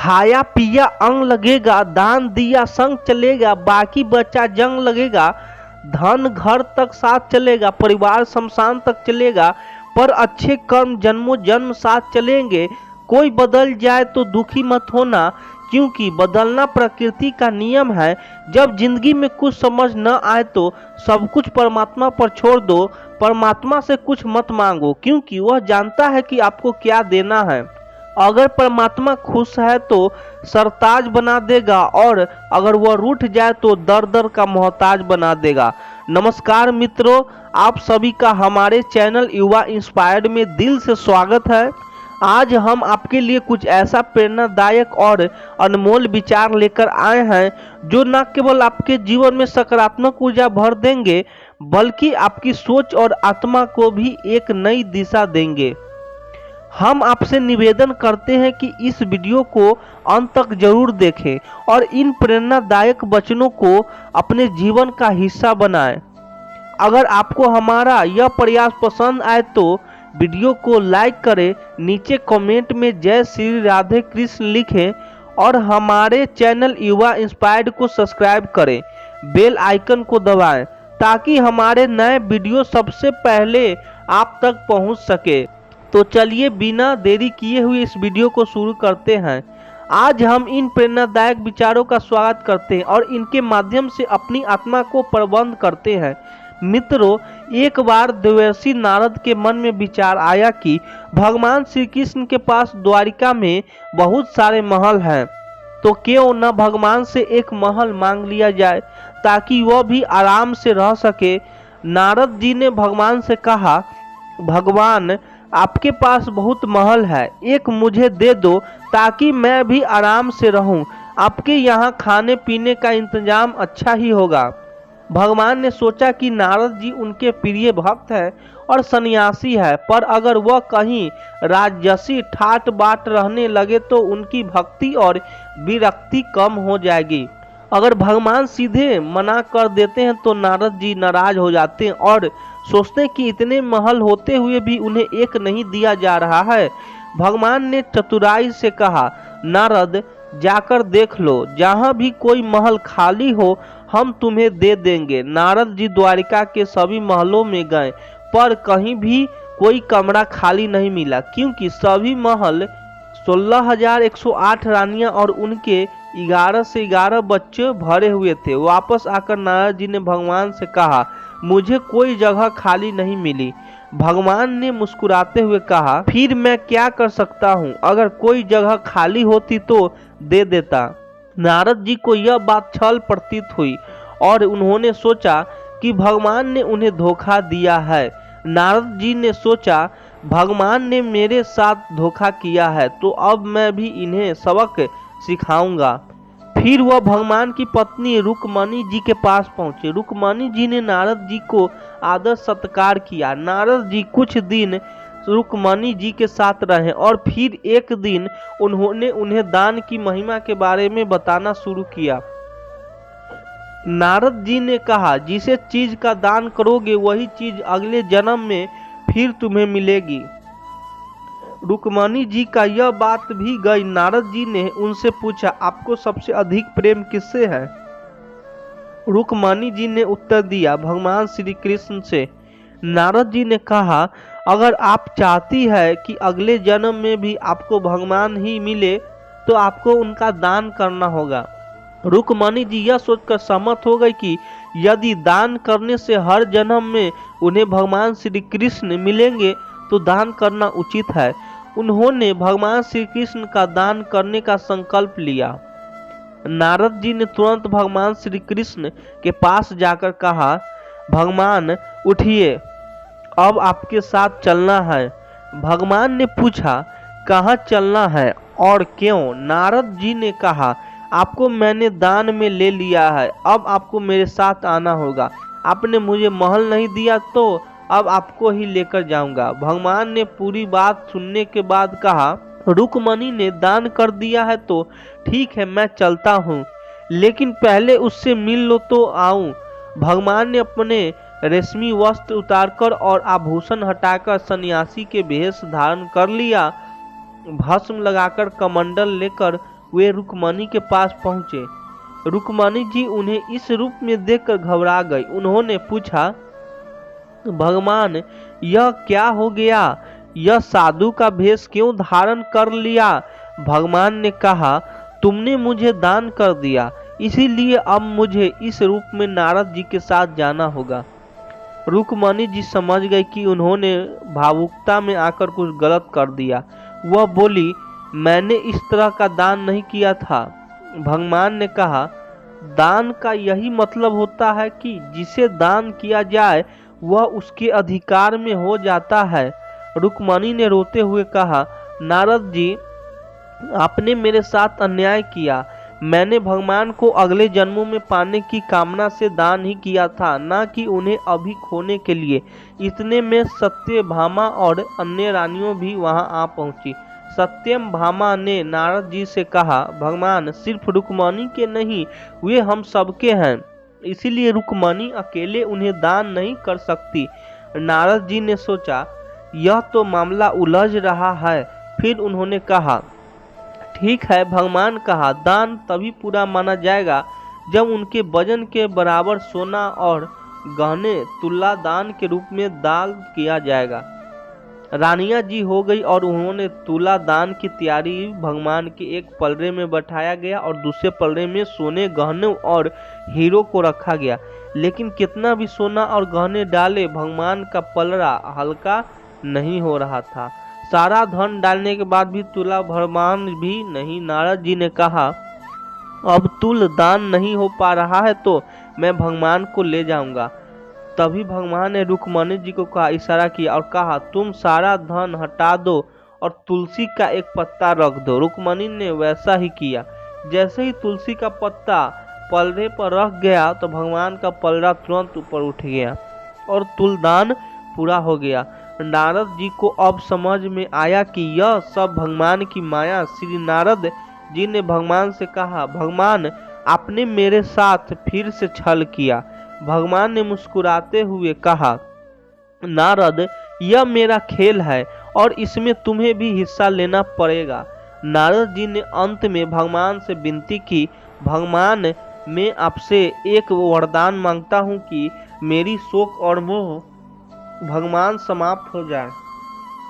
खाया पिया अंग लगेगा, दान दिया संग चलेगा, बाकी बचा जंग लगेगा। धन घर तक साथ चलेगा, परिवार शमशान तक चलेगा, पर अच्छे कर्म जन्मों जन्म साथ चलेंगे। कोई बदल जाए तो दुखी मत होना, क्योंकि बदलना प्रकृति का नियम है। जब जिंदगी में कुछ समझ न आए तो सब कुछ परमात्मा पर छोड़ दो। परमात्मा से कुछ मत मांगो, क्योंकि वह जानता है कि आपको क्या देना है। अगर परमात्मा खुश है तो सरताज बना देगा, और अगर वह रूठ जाए तो दर दर का मोहताज बना देगा। नमस्कार मित्रों, आप सभी का हमारे चैनल युवा इंस्पायर्ड में दिल से स्वागत है। आज हम आपके लिए कुछ ऐसा प्रेरणादायक और अनमोल विचार लेकर आए हैं जो न केवल आपके जीवन में सकारात्मक ऊर्जा भर देंगे, बल्कि आपकी सोच और आत्मा को भी एक नई दिशा देंगे। हम आपसे निवेदन करते हैं कि इस वीडियो को अंत तक जरूर देखें और इन प्रेरणादायक वचनों को अपने जीवन का हिस्सा बनाएं। अगर आपको हमारा यह प्रयास पसंद आए तो वीडियो को लाइक करें, नीचे कमेंट में जय श्री राधे कृष्ण लिखें और हमारे चैनल युवा इंस्पायर्ड को सब्सक्राइब करें। बेल आइकन को दबाएं ताकि हमारे नए वीडियो सबसे पहले आप तक पहुंच सके। तो चलिए बिना देरी किए हुए इस वीडियो को शुरू करते हैं। आज हम इन प्रेरणादायक विचारों का स्वागत करते हैं और इनके माध्यम से अपनी आत्मा को प्रबंध करते हैं। मित्रों, एक बार देवर्षि नारद के मन में विचार आया कि भगवान श्री कृष्ण के पास द्वारिका में बहुत सारे महल हैं, तो क्यों न भगवान से एक महल मांग लिया जाए ताकि वह भी आराम से रह सके। नारद जी ने भगवान से कहा, भगवान आपके पास बहुत महल है, एक मुझे दे दो ताकि मैं भी आराम से रहूं। आपके यहाँ खाने पीने का इंतजाम अच्छा ही होगा। भगवान ने सोचा कि नारद जी उनके प्रिय भक्त हैं और सन्यासी है, पर अगर वह कहीं राजसी ठाट बाट रहने लगे तो उनकी भक्ति और विरक्ति कम हो जाएगी। अगर भगवान सीधे मना कर देते हैं तो नारद जी नाराज हो जाते हैं और सोचते हैं कि इतने महल होते हुए भी उन्हें एक नहीं दिया जा रहा है। भगवान ने चतुराई से कहा, नारद जाकर देख लो, जहाँ भी कोई महल खाली हो हम तुम्हें दे देंगे। नारद जी द्वारिका के सभी महलों में गए, पर कहीं भी कोई कमरा खाली नहीं मिला, क्योंकि सभी महल 16,108 रानियां और उनके 11 से 11 बच्चे भरे हुए थे। वापस आकर नारद जी ने भगवान से कहा, मुझे कोई जगह खाली नहीं मिली। भगवान ने मुस्कुराते हुए कहा, फिर मैं क्या कर सकता हूँ, अगर कोई जगह खाली होती तो दे देता। नारद जी को यह बात छल प्रतीत हुई और उन्होंने सोचा कि भगवान ने उन्हें धोखा दिया है। नारद जी ने सोचा, भगवान ने मेरे साथ धोखा किया है तो अब मैं भी इन्हें सबक सिखाऊंगा। फिर वह भगवान की पत्नी रुक्मणी जी के पास पहुंचे। रुक्मणी जी ने नारद जी को आदर सत्कार किया। नारद जी कुछ दिन रुक्मणी जी के साथ रहे और फिर एक दिन उन्होंने उन्हें दान की महिमा के बारे में बताना शुरू किया। नारद जी ने कहा, जिसे चीज का दान करोगे वही चीज अगले जन्म में फिर तुम्हें मिलेगी। रुक्मणी जी का यह बात भी गई। नारद जी ने उनसे पूछा, आपको सबसे अधिक प्रेम किससे है? रुक्मणी जी ने उत्तर दिया, भगवान श्री कृष्ण से। नारद जी ने कहा, अगर आप चाहती है कि अगले जन्म में भी आपको भगवान ही मिले तो आपको उनका दान करना होगा। रुक्मणी जी यह सोचकर सहमत हो गई कि यदि दान करने से हर जन्म में उन्हें भगवान श्री कृष्ण मिलेंगे तो दान करना उचित है। उन्होंने भगवान श्री कृष्ण का दान करने का संकल्प लिया। नारद जी ने तुरंत भगवान श्री कृष्ण के पास जाकर कहा, भगवान उठिए, अब आपके साथ चलना है। भगवान ने पूछा, कहाँ चलना है और क्यों? नारद जी ने कहा, आपको मैंने दान में ले लिया है, अब आपको मेरे साथ आना होगा। आपने मुझे महल नहीं दिया तो अब आपको ही लेकर जाऊंगा। भगवान ने पूरी बात सुनने के बाद कहा, रुक्मणी ने दान कर दिया है तो ठीक है, मैं चलता हूँ, लेकिन पहले उससे मिल लो तो आऊं। भगवान ने अपने रेशमी वस्त्र उतारकर और आभूषण हटाकर सन्यासी के वेश धारण कर लिया। भस्म लगाकर कमंडल लेकर वे रुक्मणी के पास पहुँचे। रुक्मणी जी उन्हें इस रूप में देखकर घबरा गई। उन्होंने पूछा, भगवान यह क्या हो गया? यह साधु का भेष क्यों धारण कर लिया? भगवान ने कहा, तुमने मुझे दान कर दिया, इसीलिए अब मुझे इस रूप में नारद जी के साथ जाना होगा। रुक्मणी जी समझ गई कि उन्होंने भावुकता में आकर कुछ गलत कर दिया। वह बोली, मैंने इस तरह का दान नहीं किया था। भगवान ने कहा, दान का यही मतलब होता है कि जिसे दान किया जाए वह उसके अधिकार में हो जाता है। रुक्मणी ने रोते हुए कहा, नारद जी, आपने मेरे साथ अन्याय किया। मैंने भगवान को अगले जन्मों में पाने की कामना से दान ही किया था, ना कि उन्हें अभी खोने के लिए। इतने में सत्यभामा और अन्य रानियों भी वहां आ पहुंची। सत्यभामा ने नारद जी से कहा, भगवान सिर्फ रुक्मणी के नहीं, वे हम सबके हैं, इसीलिए रुक्मणी अकेले उन्हें दान नहीं कर सकती। नारद जी ने सोचा, यह तो मामला उलझ रहा है। फिर उन्होंने कहा, ठीक है, भगवान कहा दान तभी पूरा माना जाएगा जब उनके वजन के बराबर सोना और गहने तुला दान के रूप में दान किया जाएगा। रानियां जी हो गई और उन्होंने तुला दान की तैयारी। भगवान के एक पलड़े में बैठाया गया और दूसरे पलड़े में सोने, गहने और हीरो को रखा गया। लेकिन कितना भी सोना और गहने डाले, भगवान का पलड़ा हल्का नहीं हो रहा था। सारा धन डालने के बाद भी तुला भरमान भी नहीं। नारद जी ने कहा, अब तुल दान नहीं हो पा रहा है तो मैं भगवान को ले जाऊंगा। तभी भगवान ने रुक्मणी जी को कहा, इशारा किया और कहा, तुम सारा धन हटा दो और तुलसी का एक पत्ता रख दो। रुक्मणी ने वैसा ही किया। जैसे ही तुलसी का पत्ता पलड़े पर रख गया तो भगवान का पलड़ा तुरंत ऊपर उठ गया और तुलदान पूरा हो गया। नारद जी को अब समझ में आया कि यह सब भगवान की माया। श्री नारद जी ने भगवान से कहा, भगवान आपने मेरे साथ फिर से छल किया। भगवान ने मुस्कुराते हुए कहा, नारद यह मेरा खेल है और इसमें तुम्हें भी हिस्सा लेना पड़ेगा। नारद जी ने अंत में भगवान से विनती की, भगवान मैं आपसे एक वरदान मांगता हूँ कि मेरी शोक और मोह भगवान समाप्त हो जाए,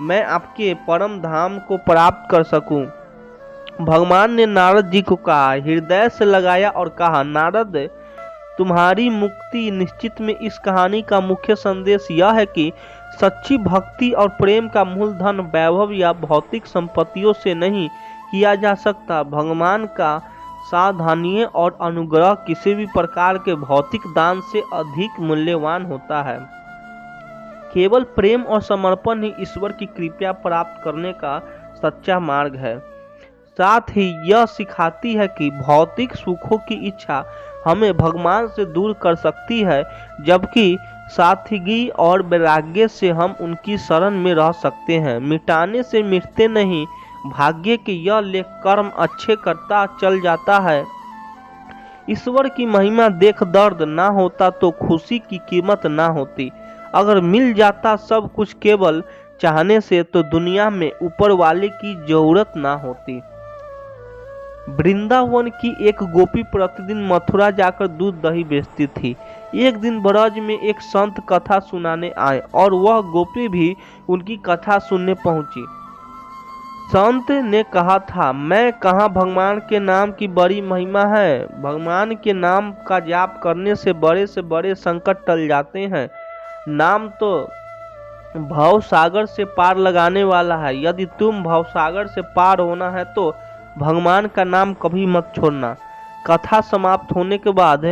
मैं आपके परम धाम को प्राप्त कर सकूं। भगवान ने नारद जी को कहा, हृदय से लगाया और कहा, नारद तुम्हारी मुक्ति निश्चित में। इस कहानी का मुख्य संदेश यह है कि सच्ची भक्ति और प्रेम का मूलधन वैभव या भौतिक संपत्तियों से नहीं किया जा सकता। भगवान का सावधानी और अनुग्रह किसी भी प्रकार के भौतिक दान से अधिक मूल्यवान होता है। केवल प्रेम और समर्पण ही ईश्वर की कृपा प्राप्त करने का सच्चा मार्ग है। साथ ही यह सिखाती है कि भौतिक सुखों की इच्छा हमें भगवान से दूर कर सकती है, जबकि सादगी और वैराग्य से हम उनकी शरण में रह सकते हैं। मिटाने से मिटते नहीं, भाग्य के यह लेख कर्म अच्छे करता चल जाता है। ईश्वर की महिमा देख दर्द ना होता तो खुशी की कीमत ना होती। अगर मिल जाता सब कुछ केवल चाहने से तो दुनिया में ऊपर वाले की जरूरत ना होती। वृंदावन की एक गोपी प्रतिदिन मथुरा जाकर दूध दही बेचती थी। एक दिन ब्रज में एक संत कथा सुनाने आए और वह गोपी भी उनकी कथा सुनने पहुंची। संत ने कहा था, मैं कहाँ भगवान के नाम की बड़ी महिमा है। भगवान के नाम का जाप करने से बड़े संकट टल जाते हैं। नाम तो भव सागर से पार लगाने वाला है। यदि तुम भव सागर से पार होना है तो भगवान का नाम कभी मत छोड़ना। कथा समाप्त होने के बाद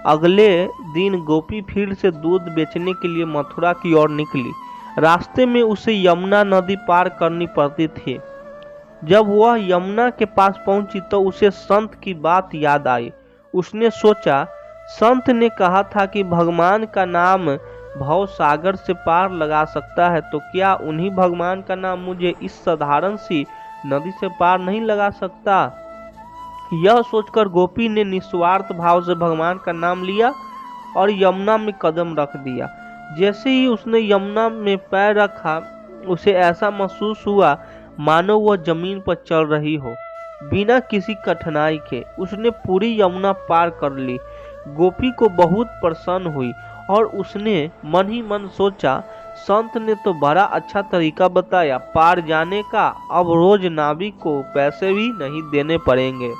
अगले दिन गोपी फिर से दूध बेचने के लिए मथुरा की ओर निकली। रास्ते में उसे यमुना नदी पार करनी पड़ती थी। जब वह यमुना के पास पहुंची तो उसे संत की बात याद आई। उसने सोचा, संत ने कहा था कि भगवान का नाम भव सागर से पार लगा सकता है, तो क्या उन्हीं भगवान का नाम मुझे इस साधारण सी नदी से पार नहीं लगा सकता? यह सोचकर गोपी ने निस्वार्थ भाव से भगवान का नाम लिया और यमुना में कदम रख दिया। जैसे ही उसने यमुना में पैर रखा, उसे ऐसा महसूस हुआ मानो वह जमीन पर चल रही हो। बिना किसी कठिनाई के उसने पूरी यमुना पार कर ली। गोपी को बहुत प्रसन्न हुई और उसने मन ही मन सोचा, संत ने तो बड़ा अच्छा तरीका बताया पार जाने का, अब रोज नाविक को पैसे भी नहीं देने पड़ेंगे।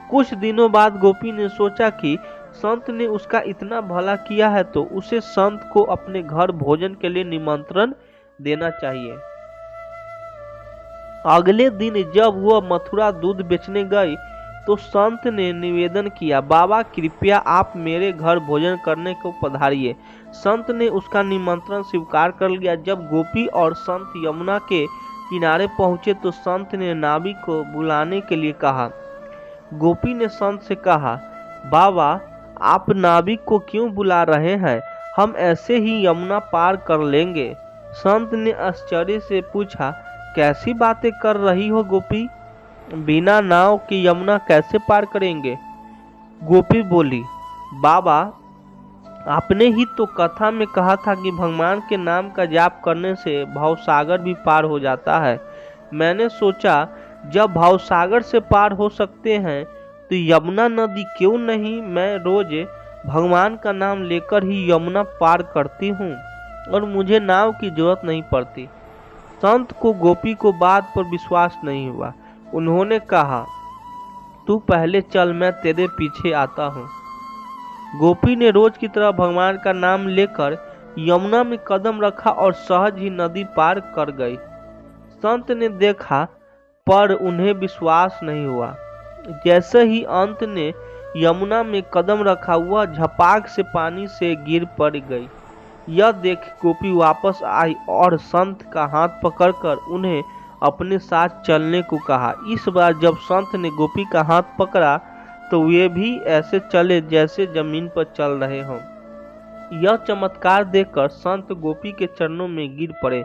कुछ दिनों बाद गोपी ने सोचा कि संत ने उसका इतना भला किया है तो उसे संत को अपने घर भोजन के लिए निमंत्रण देना चाहिए। अगले दिन जब वह मथुरा दूध बेचने गई तो संत ने निवेदन किया, बाबा कृपया आप मेरे घर भोजन करने को पधारिए। संत ने उसका निमंत्रण स्वीकार कर लिया। जब गोपी और संत यमुना के किनारे पहुंचे तो संत ने नाविक को बुलाने के लिए कहा। गोपी ने संत से कहा, बाबा आप नाविक को क्यों बुला रहे हैं, हम ऐसे ही यमुना पार कर लेंगे। संत ने आश्चर्य से पूछा, कैसी बातें कर रही हो गोपी, बिना नाव की यमुना कैसे पार करेंगे। गोपी बोली, बाबा आपने ही तो कथा में कहा था कि भगवान के नाम का जाप करने से भवसागर भी पार हो जाता है। मैंने सोचा जब भवसागर से पार हो सकते हैं तो यमुना नदी क्यों नहीं, मैं रोज भगवान का नाम लेकर ही यमुना पार करती हूँ और मुझे नाव की जरूरत नहीं पड़ती। संत को गोपी को बात पर विश्वास नहीं हुआ। उन्होंने कहा, तू पहले चल, मैं तेरे पीछे आता हूँ। गोपी ने रोज की तरह भगवान का नाम लेकर यमुना में कदम रखा और सहज ही नदी पार कर गई। संत ने देखा पर उन्हें विश्वास नहीं हुआ। जैसे ही अंत ने यमुना में कदम रखा वह झपाक से पानी से गिर पड़ गई। यह देख गोपी वापस आई और संत का हाथ पकड़कर उन्हें अपने साथ चलने को कहा। इस बार जब संत ने गोपी का हाथ पकड़ा तो वे भी ऐसे चले जैसे जमीन पर चल रहे हों। यह चमत्कार देखकर संत गोपी के चरणों में गिर पड़े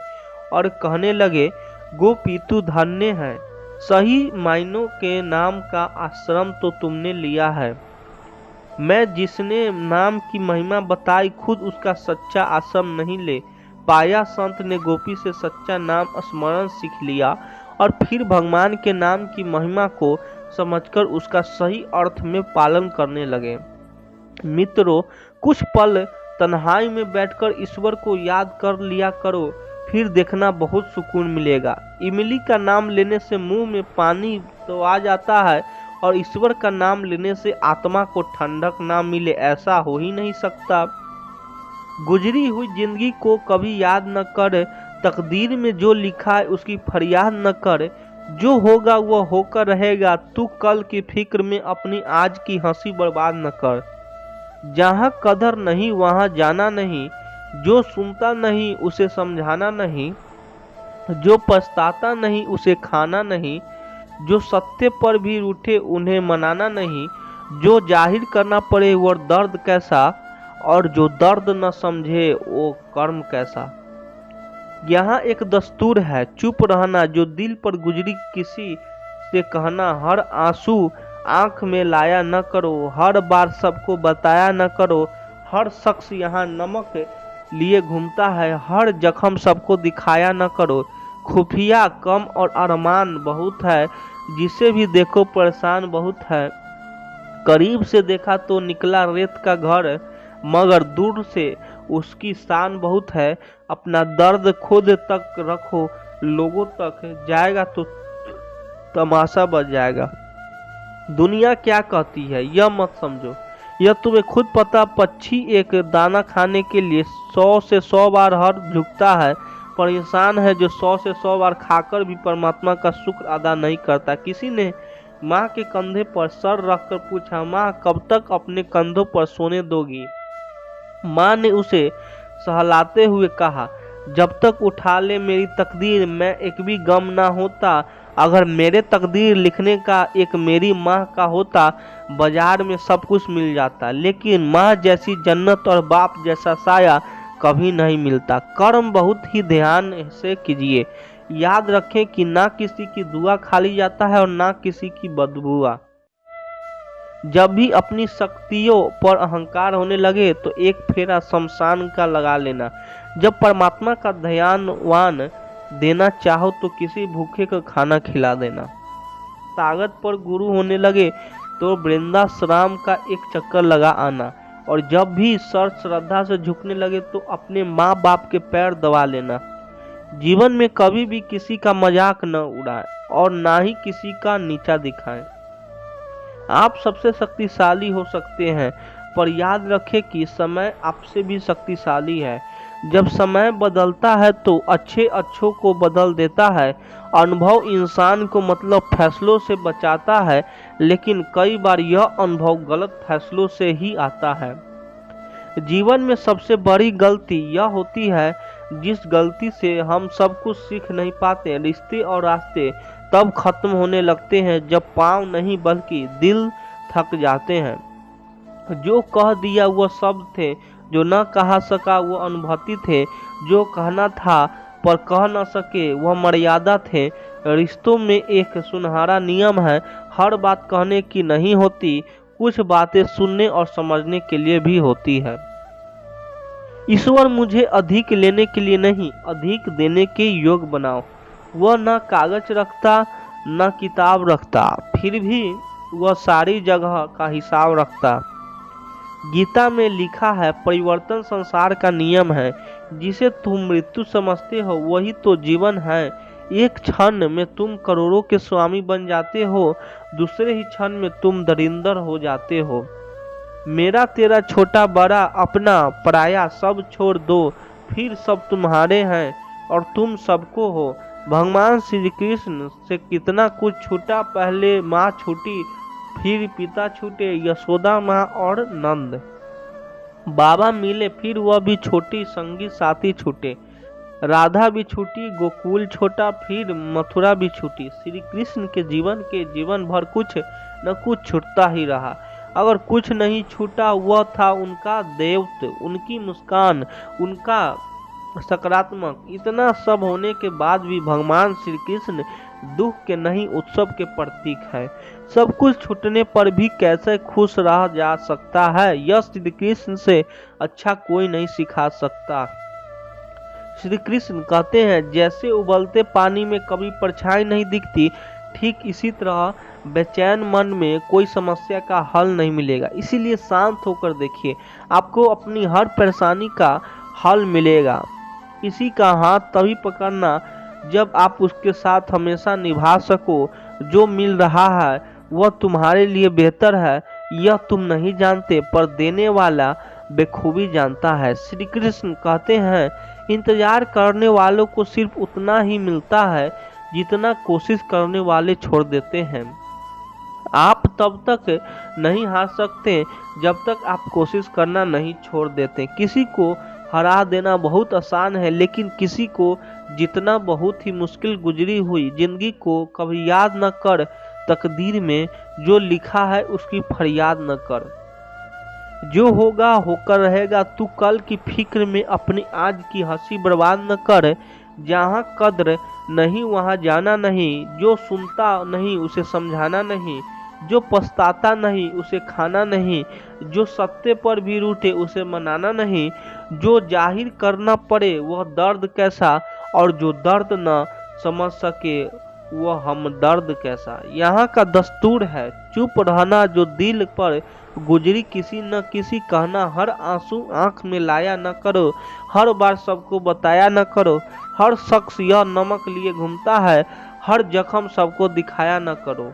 और कहने लगे, गोपी तू धन्य है, सही मायनों के नाम का आश्रम तो तुमने लिया है। मैं जिसने नाम की महिमा बताई खुद उसका सच्चा आश्रम नहीं ले पाया। संत ने गोपी से सच्चा नाम स्मरण सीख लिया और फिर भगवान के नाम की महिमा को समझकर उसका सही अर्थ में पालन करने लगे। मित्रों, कुछ पल तन्हाई में बैठकर ईश्वर को याद कर लिया करो, फिर देखना बहुत सुकून मिलेगा। इमली का नाम लेने से मुंह में पानी तो आ जाता है और ईश्वर का नाम लेने से आत्मा को ठंडक ना मिले, ऐसा हो ही नहीं सकता। गुजरी हुई जिंदगी को कभी याद न कर, तकदीर में जो लिखा है उसकी फरियाद न कर, जो होगा वह होकर रहेगा। तू कल की फिक्र में अपनी आज की हंसी बर्बाद न कर। जहाँ कदर नहीं वहाँ जाना नहीं, जो सुनता नहीं उसे समझाना नहीं, जो पछताता नहीं उसे खाना नहीं, जो सत्य पर भी रूठे उन्हें मनाना नहीं, जो जाहिर करना पड़े वो दर्द कैसा और जो दर्द न समझे वो कर्म कैसा। यहाँ एक दस्तूर है, चुप रहना, जो दिल पर गुजरी किसी से कहना, हर आंसू आंख में लाया न करो, हर बार सबको बताया न करो, हर शख्स यहाँ नमक लिए घूमता है, हर जख्म सबको दिखाया न करो, खुफिया कम और अरमान बहुत है, जिसे भी देखो परेशान बहुत है, करीब से देखा तो निकला रेत का घर, मगर दूर से उसकी शान बहुत है, अपना दर्द खुद तक रखो, लोगों तक जाएगा तो तमाशा बच जाएगा। दुनिया क्या कहती है यह मत समझो, यह तुम्हें खुद पता। पक्षी एक दाना खाने के लिए 100 से 100 बार हर झुकता है, पर इंसान है जो 100 से 100 बार खाकर भी परमात्मा का शुक्र अदा नहीं करता। किसी ने माँ के कंधे पर सर रखकर पूछा, माँ कब तक अपने कंधों पर सोने दोगी। माँ ने उसे सहलाते हुए कहा, जब तक उठा ले मेरी तकदीर, मैं एक भी गम ना होता। अगर मेरे तकदीर लिखने का एक मेरी माँ का होता, बाजार में सब कुछ मिल जाता, लेकिन माँ जैसी जन्नत और बाप जैसा साया कभी नहीं मिलता। कर्म बहुत ही ध्यान से कीजिए, याद रखें कि ना किसी की दुआ खाली जाता है और ना किसी की बदबुआ। जब भी अपनी शक्तियों पर अहंकार होने लगे तो एक फेरा शमशान का लगा लेना। जब परमात्मा का ध्यानवान देना चाहो तो किसी भूखे को खाना खिला देना। ताकत पर गुरु होने लगे तो वृंदाश्रम का एक चक्कर लगा आना, और जब भी सर श्रद्धा से झुकने लगे तो अपने माँ बाप के पैर दबा लेना। जीवन में कभी भी किसी का मजाक न उड़ाएं और ना ही किसी का नीचा दिखाएं। आप सबसे शक्तिशाली हो सकते हैं, पर याद रखें कि समय आपसे भी शक्तिशाली है। जब समय बदलता है तो अच्छों को बदल देता है। अनुभव इंसान को मतलब फैसलों से बचाता है, लेकिन कई बार यह अनुभव गलत फैसलों से ही आता है। जीवन में सबसे बड़ी गलती यह होती है जिस गलती से हम सब कुछ सीख नहीं पाते। रिश्ते और रास्ते तब खत्म होने लगते हैं जब पाँव नहीं बल्कि दिल थक जाते हैं। जो कह दिया वह शब्द थे, जो न कहा सका वो अनुभूति थे, जो कहना था पर कह न सके वह मर्यादा थे। रिश्तों में एक सुनहरा नियम है, हर बात कहने की नहीं होती, कुछ बातें सुनने और समझने के लिए भी होती है। ईश्वर मुझे अधिक लेने के लिए नहीं, अधिक देने के योग बनाओ। वह न कागज रखता न किताब रखता, फिर भी वह सारी जगह का हिसाब रखता। गीता में लिखा है, परिवर्तन संसार का नियम है। जिसे तुम मृत्यु समझते हो वही तो जीवन है। एक क्षण में तुम करोड़ों के स्वामी बन जाते हो, दूसरे ही क्षण में तुम दरिंदर हो जाते हो। मेरा तेरा छोटा बड़ा अपना पराया सब छोड़ दो, फिर सब तुम्हारे हैं और तुम सबको हो। भगवान श्री कृष्ण से कितना कुछ छूटा, पहले माँ छूटी, फिर पिता छूटे, यशोदा माँ और नंद बाबा मिले, फिर वह भी छोटी, संगी साथी छूटे, राधा भी छूटी, गोकुल छोटा, फिर मथुरा भी छूटी। श्री कृष्ण के जीवन भर कुछ न कुछ छूटता ही रहा। अगर कुछ नहीं छूटा वह था उनका देवत्व, उनकी मुस्कान, उनका सकारात्मक। इतना सब होने के बाद भी भगवान श्री कृष्ण दुख के नहीं उत्सव के प्रतीक है। सब कुछ छूटने पर भी कैसे खुश रहा जा सकता है, यह श्री कृष्ण से अच्छा कोई नहीं सिखा सकता। श्री कृष्ण कहते हैं, जैसे उबलते पानी में कभी परछाई नहीं दिखती, ठीक इसी तरह बेचैन मन में कोई समस्या का हल नहीं मिलेगा। इसीलिए शांत होकर देखिए, आपको अपनी हर परेशानी का हल मिलेगा। किसी का हाथ तभी पकड़ना जब आप उसके साथ हमेशा निभा सको। जो मिल रहा है वह तुम्हारे लिए बेहतर है, यह तुम नहीं जानते, पर देने वाला बेखूबी जानता है। श्री कृष्ण कहते हैं, इंतजार करने वालों को सिर्फ उतना ही मिलता है जितना कोशिश करने वाले छोड़ देते हैं। आप तब तक नहीं हार सकते जब तक आप कोशिश करना नहीं छोड़ देते। किसी को हरा देना बहुत आसान है, लेकिन किसी को जितना बहुत ही मुश्किल गुजरी हुई जिंदगी को कभी याद न कर। तकदीर में जो लिखा है उसकी फरियाद न कर। जो होगा होकर रहेगा। तू कल की फिक्र में अपनी आज की हंसी बर्बाद न कर। जहाँ कद्र नहीं वहाँ जाना नहीं। जो सुनता नहीं उसे समझाना नहीं। जो पछताता नहीं उसे खाना नहीं। जो सत्य पर भी रूठे उसे मनाना नहीं। जो जाहिर करना पड़े वह दर्द कैसा, और जो दर्द न समझ सके वह हमदर्द कैसा। यहाँ का दस्तूर है चुप रहना। जो दिल पर गुजरी किसी न किसी कहना। हर आंसू आंख में लाया न करो। हर बार सबको बताया न करो। हर शख्स यह नमक लिए घूमता है। हर जख्म सबको दिखाया न करो।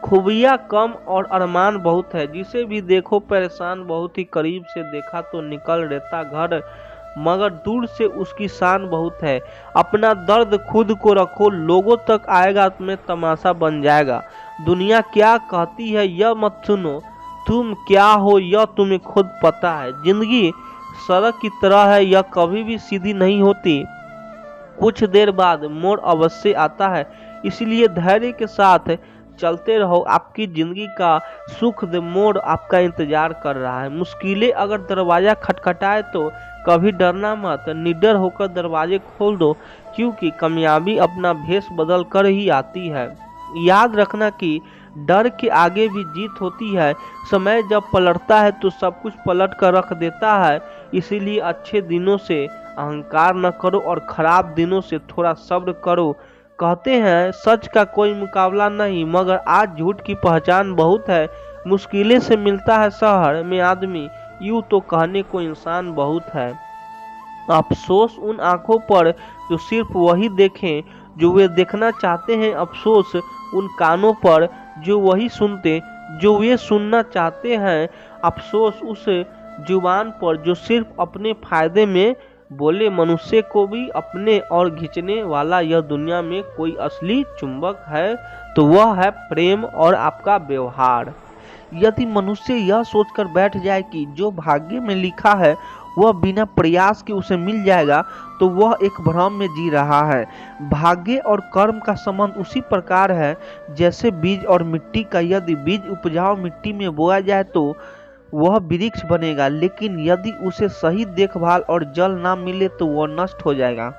खूबियाँ कम और अरमान बहुत है। जिसे भी देखो परेशान, बहुत ही करीब से देखा तो निकल रहता घर, मगर दूर से उसकी शान बहुत है। अपना दर्द खुद को रखो, लोगों तक आएगा तुम्हें तमाशा बन जाएगा। दुनिया क्या कहती है यह मत सुनो, तुम क्या हो यह तुम्हें खुद पता है। जिंदगी सड़क की तरह है, यह कभी भी सीधी नहीं होती। कुछ देर बाद मोड़ अवश्य आता है, इसलिए धैर्य के साथ चलते रहो। आपकी जिंदगी का सुखद मोड़ आपका इंतजार कर रहा है। मुश्किलें अगर दरवाजा खटखटाए तो कभी डरना मत, निडर होकर दरवाजे खोल दो, क्योंकि कामयाबी अपना भेष बदल कर ही आती है। याद रखना कि डर के आगे भी जीत होती है। समय जब पलटता है तो सब कुछ पलट कर रख देता है। इसीलिए अच्छे दिनों से अहंकार न करो और खराब दिनों से थोड़ा सब्र करो। कहते हैं सच का कोई मुकाबला नहीं, मगर आज झूठ की पहचान बहुत है। मुश्किलें से मिलता है शहर में आदमी, यूं तो कहने को इंसान बहुत है। अफसोस उन आंखों पर जो सिर्फ वही देखें जो वे देखना चाहते हैं। अफसोस उन कानों पर जो वही सुनते जो वे सुनना चाहते हैं। अफसोस उस जुबान पर जो सिर्फ अपने फायदे में बोले। मनुष्य को भी अपने और खींचने वाला यह दुनिया में कोई असली चुंबक है तो वह है प्रेम और आपका व्यवहार। यदि मनुष्य यह सोचकर बैठ जाए कि जो भाग्य में लिखा है वह बिना प्रयास के उसे मिल जाएगा, तो वह एक भ्रम में जी रहा है। भाग्य और कर्म का संबंध उसी प्रकार है जैसे बीज और मिट्टी का। यदि बीज उपजाऊ मिट्टी में बोया जाए तो वह वृक्ष बनेगा, लेकिन यदि उसे सही देखभाल और जल ना मिले तो वह नष्ट हो जाएगा।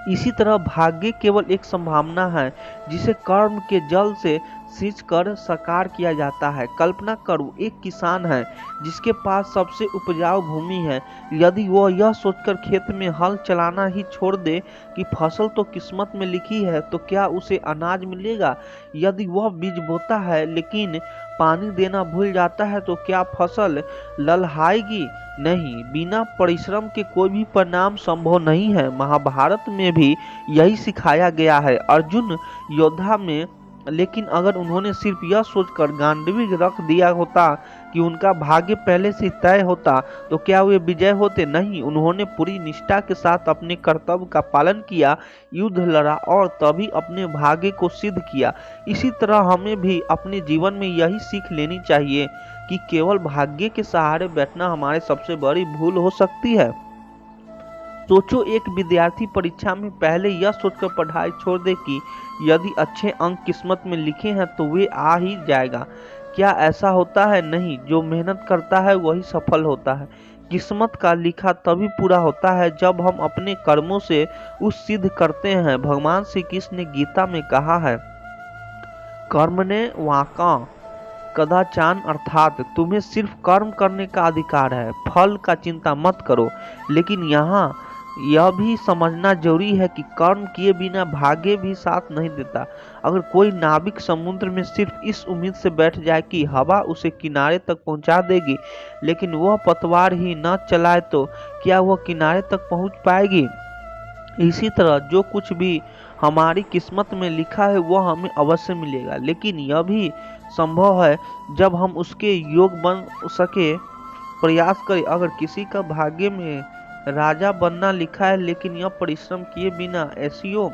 इसी तरह भाग्य केवल एक संभावना है जिसे कर्म के जल से सींच कर साकार किया जाता है। कल्पना करो, एक किसान है जिसके पास सबसे उपजाऊ भूमि है। यदि वह यह सोचकर खेत में हल चलाना ही छोड़ दे कि फसल तो किस्मत में लिखी है, तो क्या उसे अनाज मिलेगा? यदि वह बीज बोता है लेकिन पानी देना भूल जाता है तो क्या फसल ललहाएगी? नहीं, बिना परिश्रम के कोई भी परिणाम संभव नहीं है। महाभारत में भी यही सिखाया गया है। अर्जुन योद्धा में, लेकिन अगर उन्होंने सिर्फ यह सोचकर गांडीव रख दिया होता कि उनका भाग्य पहले से तय होता तो क्या वे विजय होते? नहीं, उन्होंने पूरी निष्ठा के साथ अपने कर्तव्य का पालन किया, युद्ध लड़ा और तभी अपने भाग्य को सिद्ध किया। इसी तरह हमें भी अपने जीवन में यही सीख लेनी चाहिए कि केवल भाग्य के सहारे बैठना हमारे सबसे बड़ी भूल हो सकती है। सोचो, एक विद्यार्थी परीक्षा में पहले यह सोचकर पढ़ाई छोड़ दे कि यदि अच्छे अंक किस्मत में लिखे हैं तो वे आ ही जाएगा। क्या ऐसा होता है? नहीं, जो मेहनत करता है वही सफल होता है। किस्मत का लिखा तभी पूरा होता है जब हम अपने कर्मों से उस सिद्ध करते हैं। भगवान श्री कृष्ण ने गीता में कहा है, कर्मणे वाका कदाचान, अर्थात तुम्हें सिर्फ कर्म करने का अधिकार है, फल का चिंता मत करो। लेकिन यहाँ यह भी समझना जरूरी है कि कर्म किए बिना भाग्य भी साथ नहीं देता। अगर कोई नाविक समुद्र में सिर्फ इस उम्मीद से बैठ जाए कि हवा उसे किनारे तक पहुंचा देगी, लेकिन वह पतवार ही न चलाए तो क्या वह किनारे तक पहुंच पाएगी? इसी तरह जो कुछ भी हमारी किस्मत में लिखा है वह हमें अवश्य मिलेगा, लेकिन यह भी संभव है जब हम उसके योग बन सके प्रयास करें। अगर किसी का भाग्य में राजा बनना लिखा है लेकिन यह परिश्रम किए बिना ऐसियो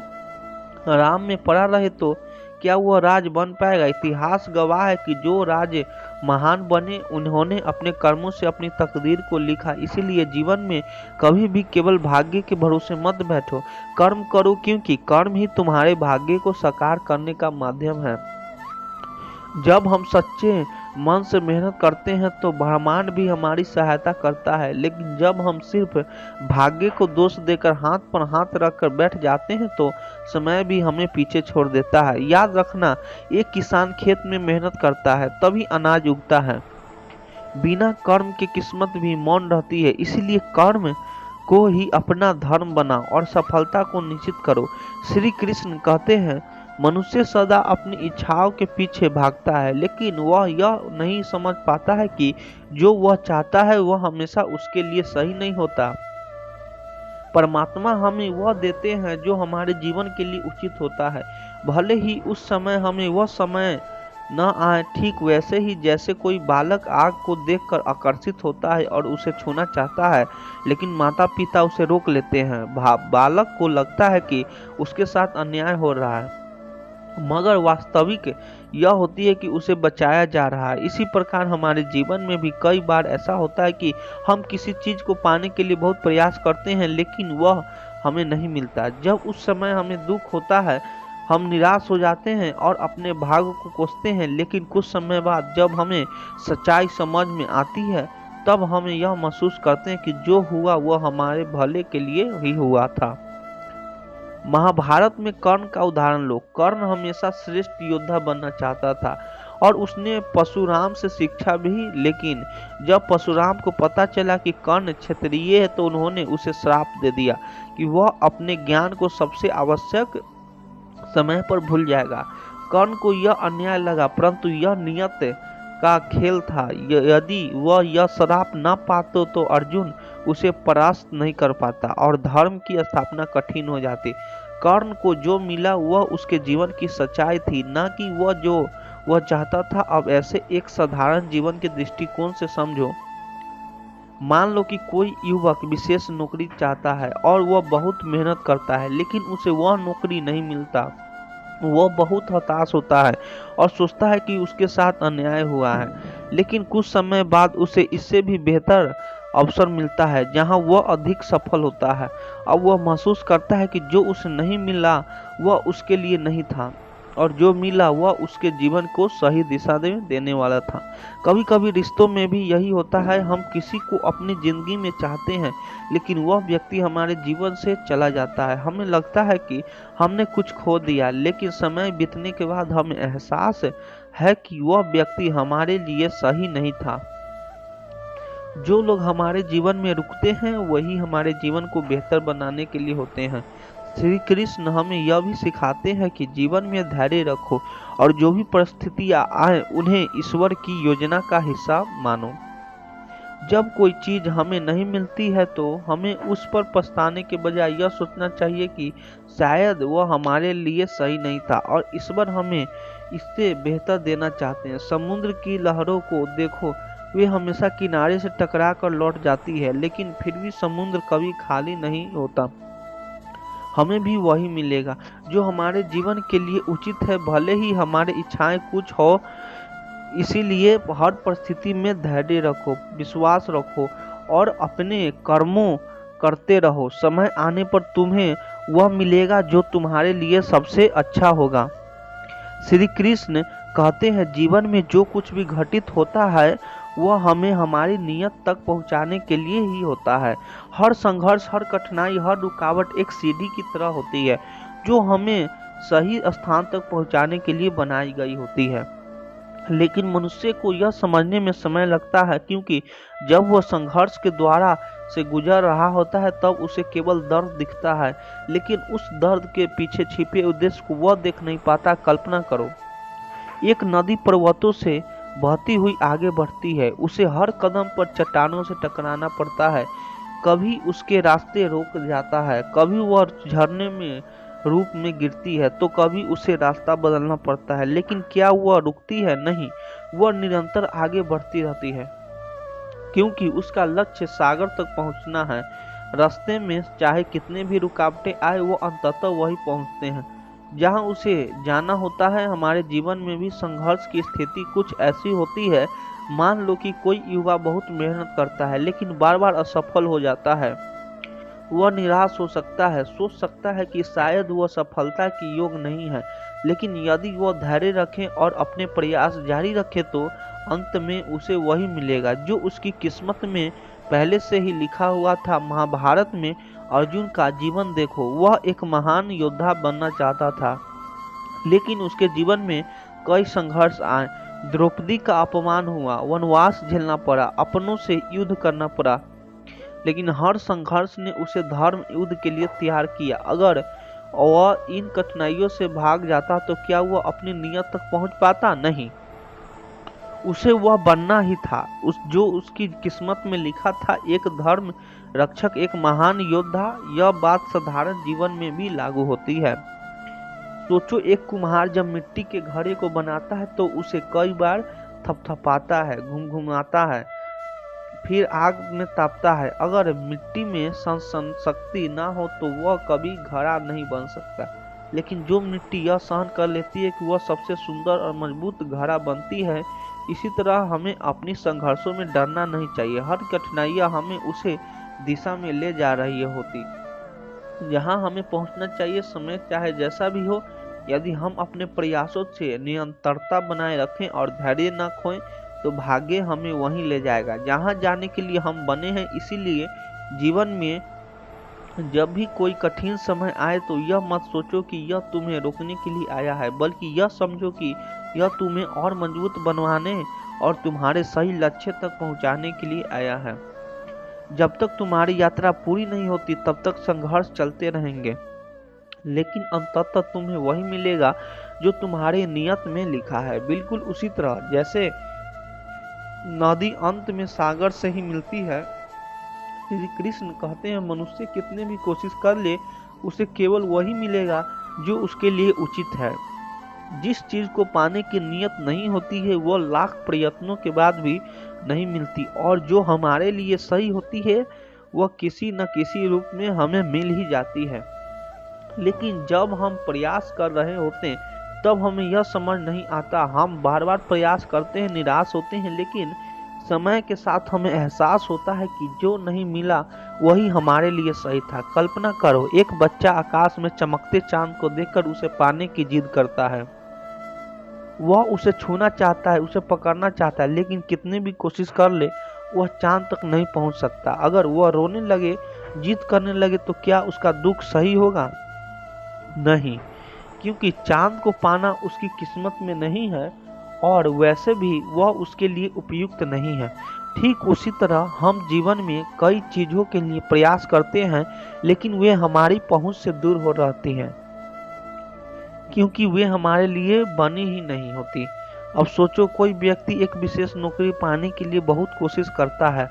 आराम में पड़ा रहे तो क्या वह राज बन पाएगा? इतिहास गवाह है कि जो राज महान बने उन्होंने अपने कर्मों से अपनी तकदीर को लिखा। इसीलिए जीवन में कभी भी केवल भाग्य के भरोसे मत बैठो, कर्म करो, क्योंकि कर्म ही तुम्हारे भाग्य को साकार करने का माध्यम है। जब हम सच्चे मन से मेहनत करते हैं तो ब्रह्मांड भी हमारी सहायता करता है, लेकिन जब हम सिर्फ भाग्य को दोष देकर हाथ पर हाथ रखकर बैठ जाते हैं तो समय भी हमें पीछे छोड़ देता है। याद रखना, एक किसान खेत में मेहनत करता है तभी अनाज उगता है। बिना कर्म की किस्मत भी मौन रहती है। इसलिए कर्म को ही अपना धर्म बनाओ और सफलता को निश्चित करो। श्री कृष्ण कहते हैं, मनुष्य सदा अपनी इच्छाओं के पीछे भागता है, लेकिन वह यह नहीं समझ पाता है कि जो वह चाहता है वह हमेशा उसके लिए सही नहीं होता। परमात्मा हमें वह देते हैं जो हमारे जीवन के लिए उचित होता है, भले ही उस समय हमें वह समय न आए। ठीक वैसे ही जैसे कोई बालक आग को देखकर आकर्षित होता है और उसे छूना चाहता है, लेकिन माता पिता उसे रोक लेते हैं। बालक को लगता है कि उसके साथ अन्याय हो रहा है, मगर वास्तविक यह होती है कि उसे बचाया जा रहा है। इसी प्रकार हमारे जीवन में भी कई बार ऐसा होता है कि हम किसी चीज को पाने के लिए बहुत प्रयास करते हैं लेकिन वह हमें नहीं मिलता। जब उस समय हमें दुख होता है, हम निराश हो जाते हैं और अपने भाग्य को कोसते हैं, लेकिन कुछ समय बाद जब हमें सच्चाई समझ में आती है तब हमें यह महसूस करते हैं कि जो हुआ वह हमारे भले के लिए ही हुआ था। महाभारत में कर्ण का उदाहरण लो। कर्ण हमेशा श्रेष्ठ योद्धा बनना चाहता था और उसने परशुराम से शिक्षा भी, लेकिन जब परशुराम को पता चला कि कर्ण क्षत्रिय है तो उन्होंने उसे श्राप दे दिया कि वह अपने ज्ञान को सबसे आवश्यक समय पर भूल जाएगा। कर्ण को यह अन्याय लगा, परंतु यह नियत का खेल था। यदि वह यह श्राप न पाते तो अर्जुन उसे परास्त नहीं कर पाता और धर्म की स्थापना कठिन हो जाती। कर्ण को जो मिला वह उसके जीवन की सच्चाई थी, न कि वह जो वह चाहता था। अब ऐसे एक साधारण जीवन के दृष्टिकोण से समझो। मान लो कि कोई युवक विशेष नौकरी चाहता है और वह बहुत मेहनत करता है, लेकिन उसे वह नौकरी नहीं मिलता। वह बहुत हताश होता है और सोचता है कि उसके साथ अन्याय हुआ है। लेकिन कुछ समय बाद उसे इससे भी बेहतर अवसर मिलता है जहां वह अधिक सफल होता है। अब वह महसूस करता है कि जो उसे नहीं मिला वह उसके लिए नहीं था और जो मिला वह उसके जीवन को सही दिशा देने वाला था। कभी कभी रिश्तों में भी यही होता है। हम किसी को अपनी जिंदगी में चाहते हैं, लेकिन वह व्यक्ति हमारे जीवन से चला जाता है। हमें लगता है कि हमने कुछ खो दिया, लेकिन समय बीतने के बाद हमें एहसास है कि वह व्यक्ति हमारे लिए सही नहीं था। जो लोग हमारे जीवन में रुकते हैं वही हमारे जीवन को बेहतर बनाने के लिए होते हैं। श्री कृष्ण हमें यह भी सिखाते हैं कि जीवन में धैर्य रखो और जो भी परिस्थितियां आए उन्हें ईश्वर की योजना का हिस्सा मानो। जब कोई चीज हमें नहीं मिलती है तो हमें उस पर पछताने के बजाय यह सोचना चाहिए कि शायद वह हमारे लिए सही नहीं था और ईश्वर हमें इससे बेहतर देना चाहते हैं। समुद्र की लहरों को देखो, वे हमेशा किनारे से टकरा कर लौट जाती है, लेकिन फिर भी समुद्र कभी खाली नहीं होता। हमें भी वही मिलेगा जो हमारे जीवन के लिए उचित है, भले ही हमारी इच्छाएं कुछ हो। इसीलिए हर परिस्थिति में धैर्य रखो, विश्वास रखो और अपने कर्मों करते रहो। समय आने पर तुम्हें वह मिलेगा जो तुम्हारे लिए सबसे अच्छा होगा। श्री कृष्ण कहते हैं जीवन में जो कुछ भी घटित होता है वह हमें हमारी नियत तक पहुंचाने के लिए ही होता है। हर संघर्ष, हर कठिनाई, हर रुकावट एक सीढ़ी की तरह होती है जो हमें सही स्थान तक पहुंचाने के लिए बनाई गई होती है। लेकिन मनुष्य को यह समझने में समय लगता है, क्योंकि जब वह संघर्ष के द्वारा से गुजर रहा होता है तब उसे केवल दर्द दिखता है, लेकिन उस दर्द के पीछे छिपे उद्देश्य को वह देख नहीं पाता। कल्पना करो, एक नदी पर्वतों से बहती हुई आगे बढ़ती है। उसे हर कदम पर चट्टानों से टकराना पड़ता है। कभी उसके रास्ते रोक जाता है, कभी वह झरने में रूप में गिरती है, तो कभी उसे रास्ता बदलना पड़ता है। लेकिन क्या वह रुकती है? नहीं, वह निरंतर आगे बढ़ती रहती है, क्योंकि उसका लक्ष्य सागर तक पहुंचना है। रास्ते में चाहे कितने भी रुकावटें आए, वो अंततः वही पहुंचते हैं जहां उसे जाना होता है। हमारे जीवन में भी संघर्ष की स्थिति कुछ ऐसी होती है। मान लो कि कोई युवा बहुत मेहनत करता है लेकिन बार बार असफल हो जाता है। वह निराश हो सकता है, सोच सकता है कि शायद वह सफलता की योग नहीं है। लेकिन यदि वह धैर्य रखे और अपने प्रयास जारी रखे तो अंत में उसे वही मिलेगा जो उसकी किस्मत में पहले से ही लिखा हुआ था। महाभारत में अर्जुन का जीवन देखो, वह एक महान योद्धा बनना चाहता था, लेकिन उसके जीवन में कई संघर्ष आए। द्रौपदी का अपमान हुआ, वनवास झेलना पड़ा, अपनों से युद्ध करना पड़ा, लेकिन हर संघर्ष ने उसे धर्म युद्ध के लिए तैयार किया। अगर वह इन कठिनाइयों से भाग जाता तो क्या वह अपनी नियत तक पहुंच पाता? नहीं, उसे वह बनना ही था जो उसकी किस्मत में लिखा था, एक धर्म रक्षक, एक महान योद्धा। यह बात साधारण जीवन में भी लागू होती है। सोचो, एक कुम्हार जब मिट्टी के घड़े को बनाता है तो उसे कई बार थपथपाता है, घुमघुमाता है, फिर आग में तापता है। अगर मिट्टी में सहन शक्ति ना हो तो वह कभी घड़ा नहीं बन सकता। लेकिन जो मिट्टी यह सहन कर लेती है कि वह सबसे सुंदर और मजबूत घड़ा बनती है। इसी तरह हमें अपनी संघर्षों में डरना नहीं चाहिए। हर कठिनाइयां हमें उसे दिशा में ले जा रही होती जहां हमें पहुंचना चाहिए। समय चाहे जैसा भी हो, यदि हम अपने प्रयासों से निरंतरता बनाए रखें और धैर्य न खोएं तो भाग्य हमें वहीं ले जाएगा जहां जाने के लिए हम बने हैं। इसीलिए जीवन में जब भी कोई कठिन समय आए तो यह मत सोचो कि यह तुम्हें रोकने के लिए आया है, बल्कि यह समझो कि यह तुम्हें और मजबूत बनवाने और तुम्हारे सही लक्ष्य तक पहुंचाने के लिए आया है। जब तक तुम्हारी यात्रा पूरी नहीं होती तब तक संघर्ष चलते रहेंगे। लेकिन अंततः तुम्हें वही मिलेगा जो तुम्हारे नियत में लिखा है। बिल्कुल उसी तरह जैसे नदी अंत में सागर से ही मिलती है, श्री कृष्ण कहते हैं मनुष्य कितने भी कोशिश कर ले उसे केवल वही मिलेगा जो उसके लिए उचित है। जिस चीज को पाने की नियत नहीं होती है वो लाख प्रयत्नों के बाद भी नहीं मिलती, और जो हमारे लिए सही होती है वह किसी न किसी रूप में हमें मिल ही जाती है। लेकिन जब हम प्रयास कर रहे होते हैं तब हमें यह समझ नहीं आता। हम बार बार प्रयास करते हैं, निराश होते हैं, लेकिन समय के साथ हमें एहसास होता है कि जो नहीं मिला वही हमारे लिए सही था। कल्पना करो, एक बच्चा आकाश में चमकते चांद को देखकर उसे पाने की जिद करता है। वह उसे छूना चाहता है, उसे पकड़ना चाहता है, लेकिन कितनी भी कोशिश कर ले वह चांद तक नहीं पहुंच सकता। अगर वह रोने लगे, जिद करने लगे, तो क्या उसका दुख सही होगा? नहीं, क्योंकि चांद को पाना उसकी किस्मत में नहीं है और वैसे भी वह उसके लिए उपयुक्त नहीं है। ठीक उसी तरह हम जीवन में कई चीजों के लिए प्रयास करते हैं, लेकिन वे हमारी पहुंच से दूर हो रहती हैं क्योंकि वे हमारे लिए बनी ही नहीं होती। अब सोचो, कोई व्यक्ति एक विशेष नौकरी पाने के लिए बहुत कोशिश करता है,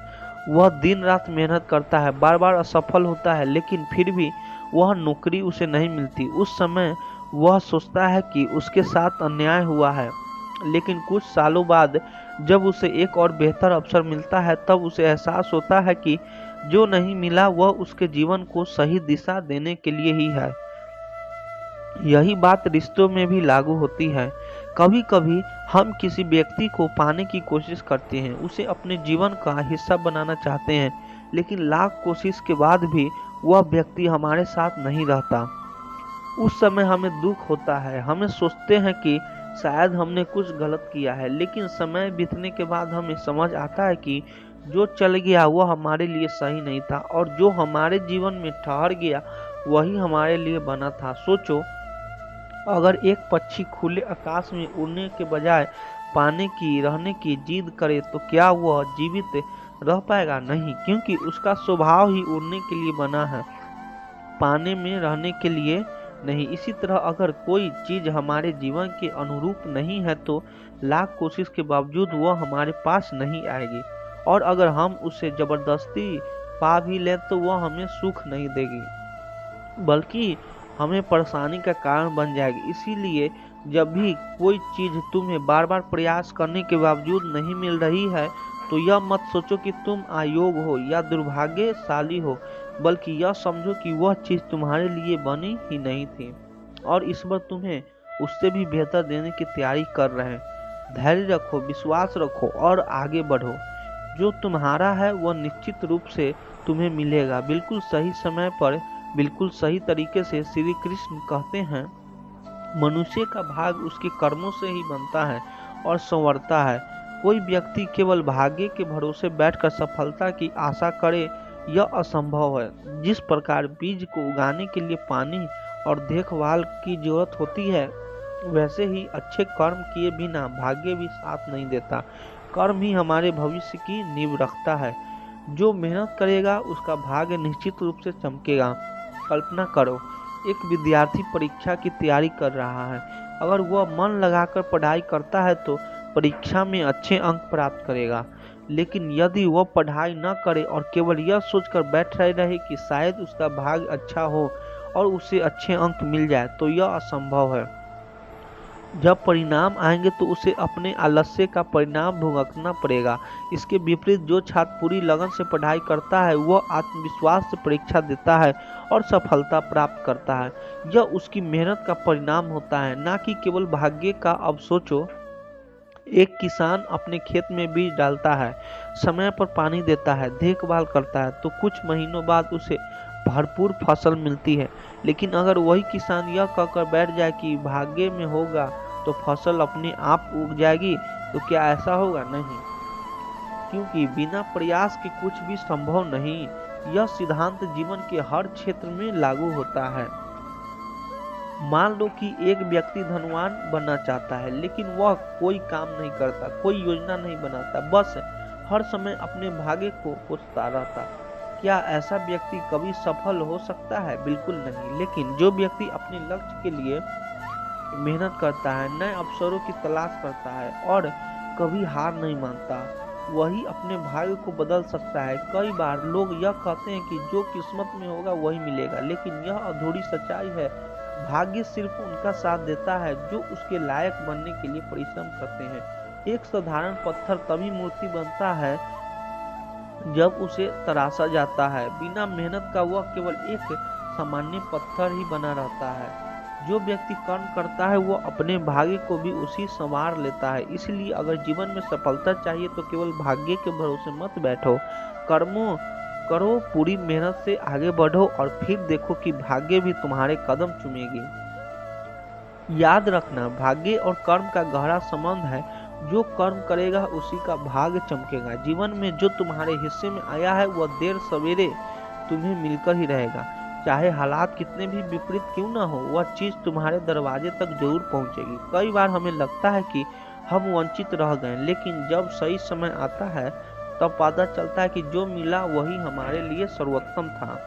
वह दिन रात मेहनत करता है, बार बार असफल होता है, लेकिन फिर भी वह नौकरी उसे नहीं मिलती। उस समय वह सोचता है कि उसके साथ अन्याय हुआ है, लेकिन कुछ सालों बाद जब उसे एक और बेहतर अवसर मिलता है तब उसे एहसास होता है कि जो नहीं मिला वह उसके जीवन को सही दिशा देने के लिए ही है। यही बात रिश्तों में भी लागू होती है। कभी कभी हम किसी व्यक्ति को पाने की कोशिश करते हैं, उसे अपने जीवन का हिस्सा बनाना चाहते हैं, लेकिन लाख कोशिश के बाद भी वह व्यक्ति हमारे साथ नहीं रहता। उस समय हमें दुख होता है, हमें सोचते हैं कि शायद हमने कुछ गलत किया है, लेकिन समय बीतने के बाद हमें समझ आता है कि जो चल गया वह हमारे लिए सही नहीं था और जो हमारे जीवन में ठहर गया वही हमारे लिए बना था। सोचो, अगर एक पक्षी खुले आकाश में उड़ने के बजाय पानी की रहने की जिद करे तो क्या वह जीवित रह पाएगा? नहीं, क्योंकि उसका स्वभाव ही उड़ने के लिए बना है, पानी में रहने के लिए नहीं। इसी तरह अगर कोई चीज हमारे जीवन के अनुरूप नहीं है तो लाख कोशिश के बावजूद वह हमारे पास नहीं आएगी, और अगर हम उसे जबरदस्ती पा भी लें तो वह हमें सुख नहीं देगी, बल्कि हमें परेशानी का कारण बन जाएगी। इसीलिए जब भी कोई चीज तुम्हें बार बार प्रयास करने के बावजूद नहीं मिल रही है तो यह मत सोचो कि तुम अयोग्य हो या दुर्भाग्यशाली हो, बल्कि यह समझो कि वह चीज तुम्हारे लिए बनी ही नहीं थी और ईश्वर तुम्हें उससे भी बेहतर देने की तैयारी कर रहे हैं। धैर्य रखो, विश्वास रखो और आगे बढ़ो। जो तुम्हारा है वह निश्चित रूप से तुम्हें मिलेगा, बिल्कुल सही समय पर, बिल्कुल सही तरीके से। श्री कृष्ण कहते हैं मनुष्य का भाग उसके कर्मों से ही बनता है और संवरता है। कोई व्यक्ति केवल भाग्य के भरोसे बैठकर सफलता की आशा करे यह असंभव है। जिस प्रकार बीज को उगाने के लिए पानी और देखभाल की जरूरत होती है, वैसे ही अच्छे कर्म किए बिना भाग्य भी साथ नहीं देता। कर्म ही हमारे भविष्य की नींव रखता है। जो मेहनत करेगा उसका भाग्य निश्चित रूप से चमकेगा। कल्पना करो, एक विद्यार्थी परीक्षा की तैयारी कर रहा है। अगर वह मन लगाकर पढ़ाई करता है तो परीक्षा में अच्छे अंक प्राप्त करेगा, लेकिन यदि वह पढ़ाई न करे और केवल यह सोचकर बैठ रहे कि शायद उसका भाग्य अच्छा हो और उसे अच्छे अंक मिल जाए, तो यह असंभव है। जब परिणाम आएंगे तो उसे अपने आलस्य का परिणाम भुगतना पड़ेगा। इसके विपरीत जो छात्र पूरी लगन से पढ़ाई करता है वह आत्मविश्वास से परीक्षा देता है और सफलता प्राप्त करता है। यह उसकी मेहनत का परिणाम होता है, ना कि केवल भाग्य का। अब सोचो, एक किसान अपने खेत में बीज डालता है, समय पर पानी देता है, देखभाल करता है, तो कुछ महीनों बाद उसे भरपूर फसल मिलती है। लेकिन अगर वही किसान यह कहकर बैठ जाए कि भाग्य में होगा तो फसल अपने आप उग जाएगी, तो क्या ऐसा होगा? नहीं, क्योंकि बिना प्रयास के कुछ भी संभव नहीं। यह सिद्धांत जीवन के हर क्षेत्र में लागू होता है। मान लो कि एक व्यक्ति धनवान बनना चाहता है, लेकिन वह कोई काम नहीं करता, कोई योजना नहीं बनाता, बस हर समय अपने भाग्य को कोसता रहता। क्या ऐसा व्यक्ति कभी सफल हो सकता है? बिल्कुल नहीं। लेकिन जो व्यक्ति अपने लक्ष्य के लिए मेहनत करता है, नए अवसरों की तलाश करता है और कभी हार नहीं मानता, वही अपने भाग्य को बदल सकता है। कई बार लोग यह कहते हैं कि जो किस्मत में होगा वही मिलेगा, लेकिन यह अधूरी सच्चाई है। भाग्य सिर्फ उनका साथ देता है जो उसके लायक बनने के लिए परिश्रम करते हैं। एक साधारण पत्थर तभी मूर्ति बनता है जब उसे तराशा जाता है। बिना मेहनत का वह केवल एक सामान्य पत्थर ही बना रहता है। जो व्यक्ति कर्म करता है वो अपने भाग्य को भी उसी संवार लेता है। इसलिए अगर जीवन में सफलता चाहिए तो केवल भाग्य के भरोसे मत बैठो, कर्मों करो, पूरी मेहनत से आगे बढ़ो और फिर देखो कि भाग्य भी तुम्हारे कदम चूमेगी। याद रखना, भाग्य और कर्म का गहरा संबंध है। जो कर्म करेगा उसी का भाग्य चमकेगा। जीवन में जो तुम्हारे हिस्से में आया है वह देर सवेरे तुम्हें मिलकर ही रहेगा। चाहे हालात कितने भी विपरीत क्यों ना हो, वह चीज तुम्हारे दरवाजे तक जरूर पहुंचेगी। कई बार हमें लगता है कि हम वंचित रह गए, लेकिन जब सही समय आता है तब पता चलता है कि जो मिला वही हमारे लिए सर्वोत्तम था।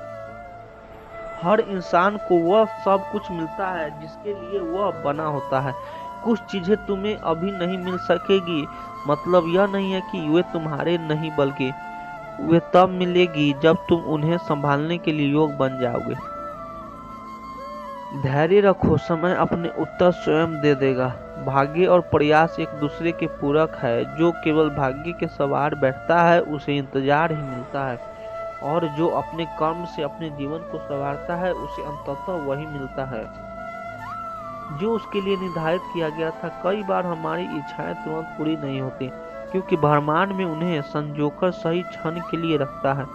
हर इंसान को वह सब कुछ मिलता है जिसके लिए वह बना होता है। कुछ चीजें तुम्हें अभी नहीं मिल सकेगी, मतलब यह नहीं है कि वे तुम्हारे नहीं, बल्कि वे तब मिलेगी जब तुम उन्हें संभालने के लिए योग्य बन जाओगे। धैर्य रखो, समय अपने उत्तर स्वयं दे देगा। भाग्य और प्रयास एक दूसरे के पूरक है। जो केवल भाग्य के सवार बैठता है उसे इंतजार ही मिलता है, और जो अपने कर्म से अपने जीवन को संवारता है उसे अंततः वही मिलता है जो उसके लिए निर्धारित किया गया था। कई बार हमारी इच्छाएं तुरंत पूरी नहीं होती, क्योंकि ब्रह्मांड में उन्हें संजोकर सही क्षण के लिए रखता है।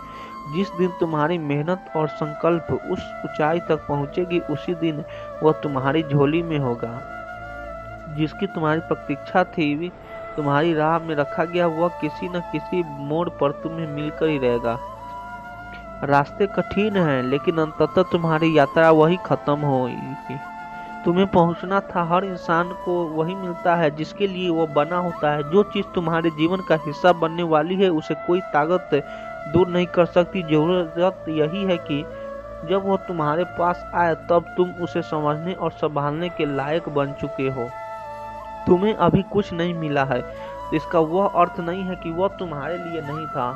जिस दिन तुम्हारी मेहनत और संकल्प उस ऊंचाई तक पहुंचेगी, उसी दिन वह तुम्हारी झोली में होगा। जिसकी तुम्हारी प्रतीक्षा थी, तुम्हारी राह में रखा गया, वह किसी न किसी मोड़ पर तुम्हें मिलकर ही रहेगा। रास्ते कठिन हैं, लेकिन अंततः तुम्हारी यात्रा वही खत्म होगी। तुम्हें पहुंचना था। हर इंसान को वही मिलता है जिसके लिए वो बना होता है। जो चीज तुम्हारे जीवन का हिस्सा बनने वाली है उसे कोई ताकत दूर नहीं कर सकती। जरूरत यही है कि जब वो तुम्हारे पास आए तब तुम उसे समझने और संभालने के लायक बन चुके हो। तुम्हें अभी कुछ नहीं मिला है, इसका वह अर्थ नहीं है कि वह तुम्हारे लिए नहीं था।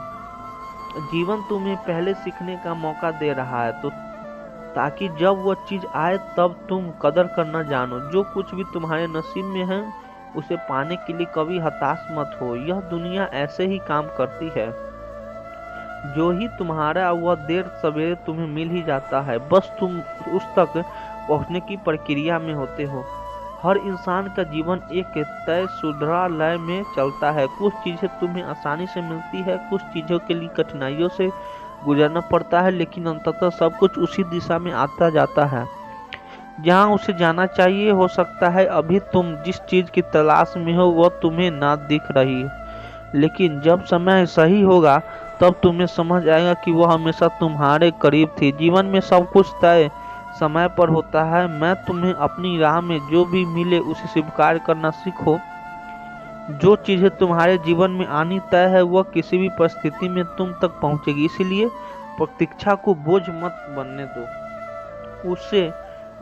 जीवन तुम्हें पहले सीखने का मौका दे रहा है, तो ताकि जब वह चीज आए तब तुम कदर करना जानो। जो कुछ भी तुम्हारे नसीब में है उसे पाने के लिए कभी हताश मत हो। यह दुनिया ऐसे ही काम करती है। जो ही तुम्हारा वह देर सवेरे तुम्हें मिल ही जाता है, बस तुम उस तक पहुंचने की प्रक्रिया में होते हो। हर इंसान का जीवन एक तय सुधरा लय में चलता है। कुछ चीजें तुम्हें आसानी से मिलती है, कुछ चीजों के लिए कठिनाइयों से गुजरना पड़ता है, लेकिन अंततः सब कुछ उसी दिशा में आता जाता है जहां उसे जाना चाहिए। हो सकता है अभी तुम जिस चीज की तलाश में हो वह तुम्हें ना दिख रही है, लेकिन जब समय सही होगा तब तुम्हें समझ आएगा कि वह हमेशा तुम्हारे करीब थी। जीवन में सब कुछ तय समय पर होता है। मैं तुम्हें अपनी राह में जो भी मिले उसे स्वीकार करना सीखो। जो चीजें तुम्हारे जीवन में आनी तय है वह किसी भी परिस्थिति में तुम तक पहुंचेगी। इसलिए प्रतीक्षा को बोझ मत बनने दो, उसे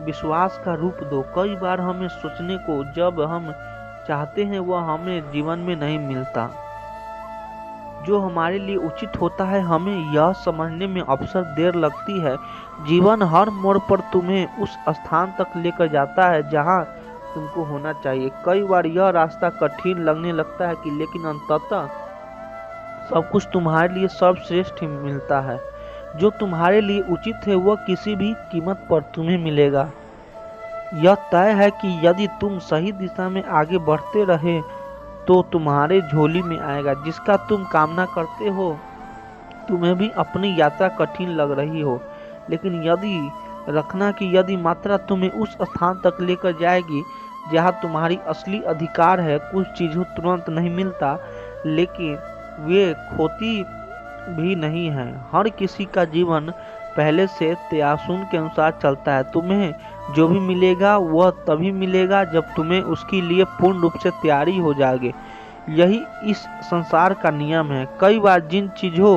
विश्वास का रूप दो। कई बार हमें सोचने को जब हम चाहते हैं वह हमें जीवन में नहीं मिलता। जो हमारे लिए उचित होता है हमें यह समझने में अक्सर देर लगती है। जीवन हर मोड़ पर तुम्हें उस स्थान तक लेकर जाता है जहां तुमको होना चाहिए। कई बार यह रास्ता कठिन लगने लगता है लेकिन अंततः सब कुछ तुम्हारे लिए सर्वश्रेष्ठ ही मिलता है। जो तुम्हारे लिए उचित है वह किसी भी कीमत पर तुम्हें मिलेगा। यह तय है कि यदि तुम सही दिशा में आगे बढ़ते रहे तो तुम्हारे झोली में आएगा जिसका तुम कामना करते हो। तुम्हें भी अपनी यात्रा कठिन लग रही हो, लेकिन यदि रखना कि यदि मात्रा तुम्हें उस स्थान तक लेकर जाएगी जहां तुम्हारी असली अधिकार है। कुछ चीजें तुरंत नहीं मिलता, लेकिन वे खोती भी नहीं है। हर किसी का जीवन पहले से तयशुन के अनुसार चलता है। तुम्हें जो भी मिलेगा वह तभी मिलेगा जब तुम्हें उसके लिए पूर्ण रूप से तैयारी हो जाओगे। यही इस संसार का नियम है। कई बार जिन चीजों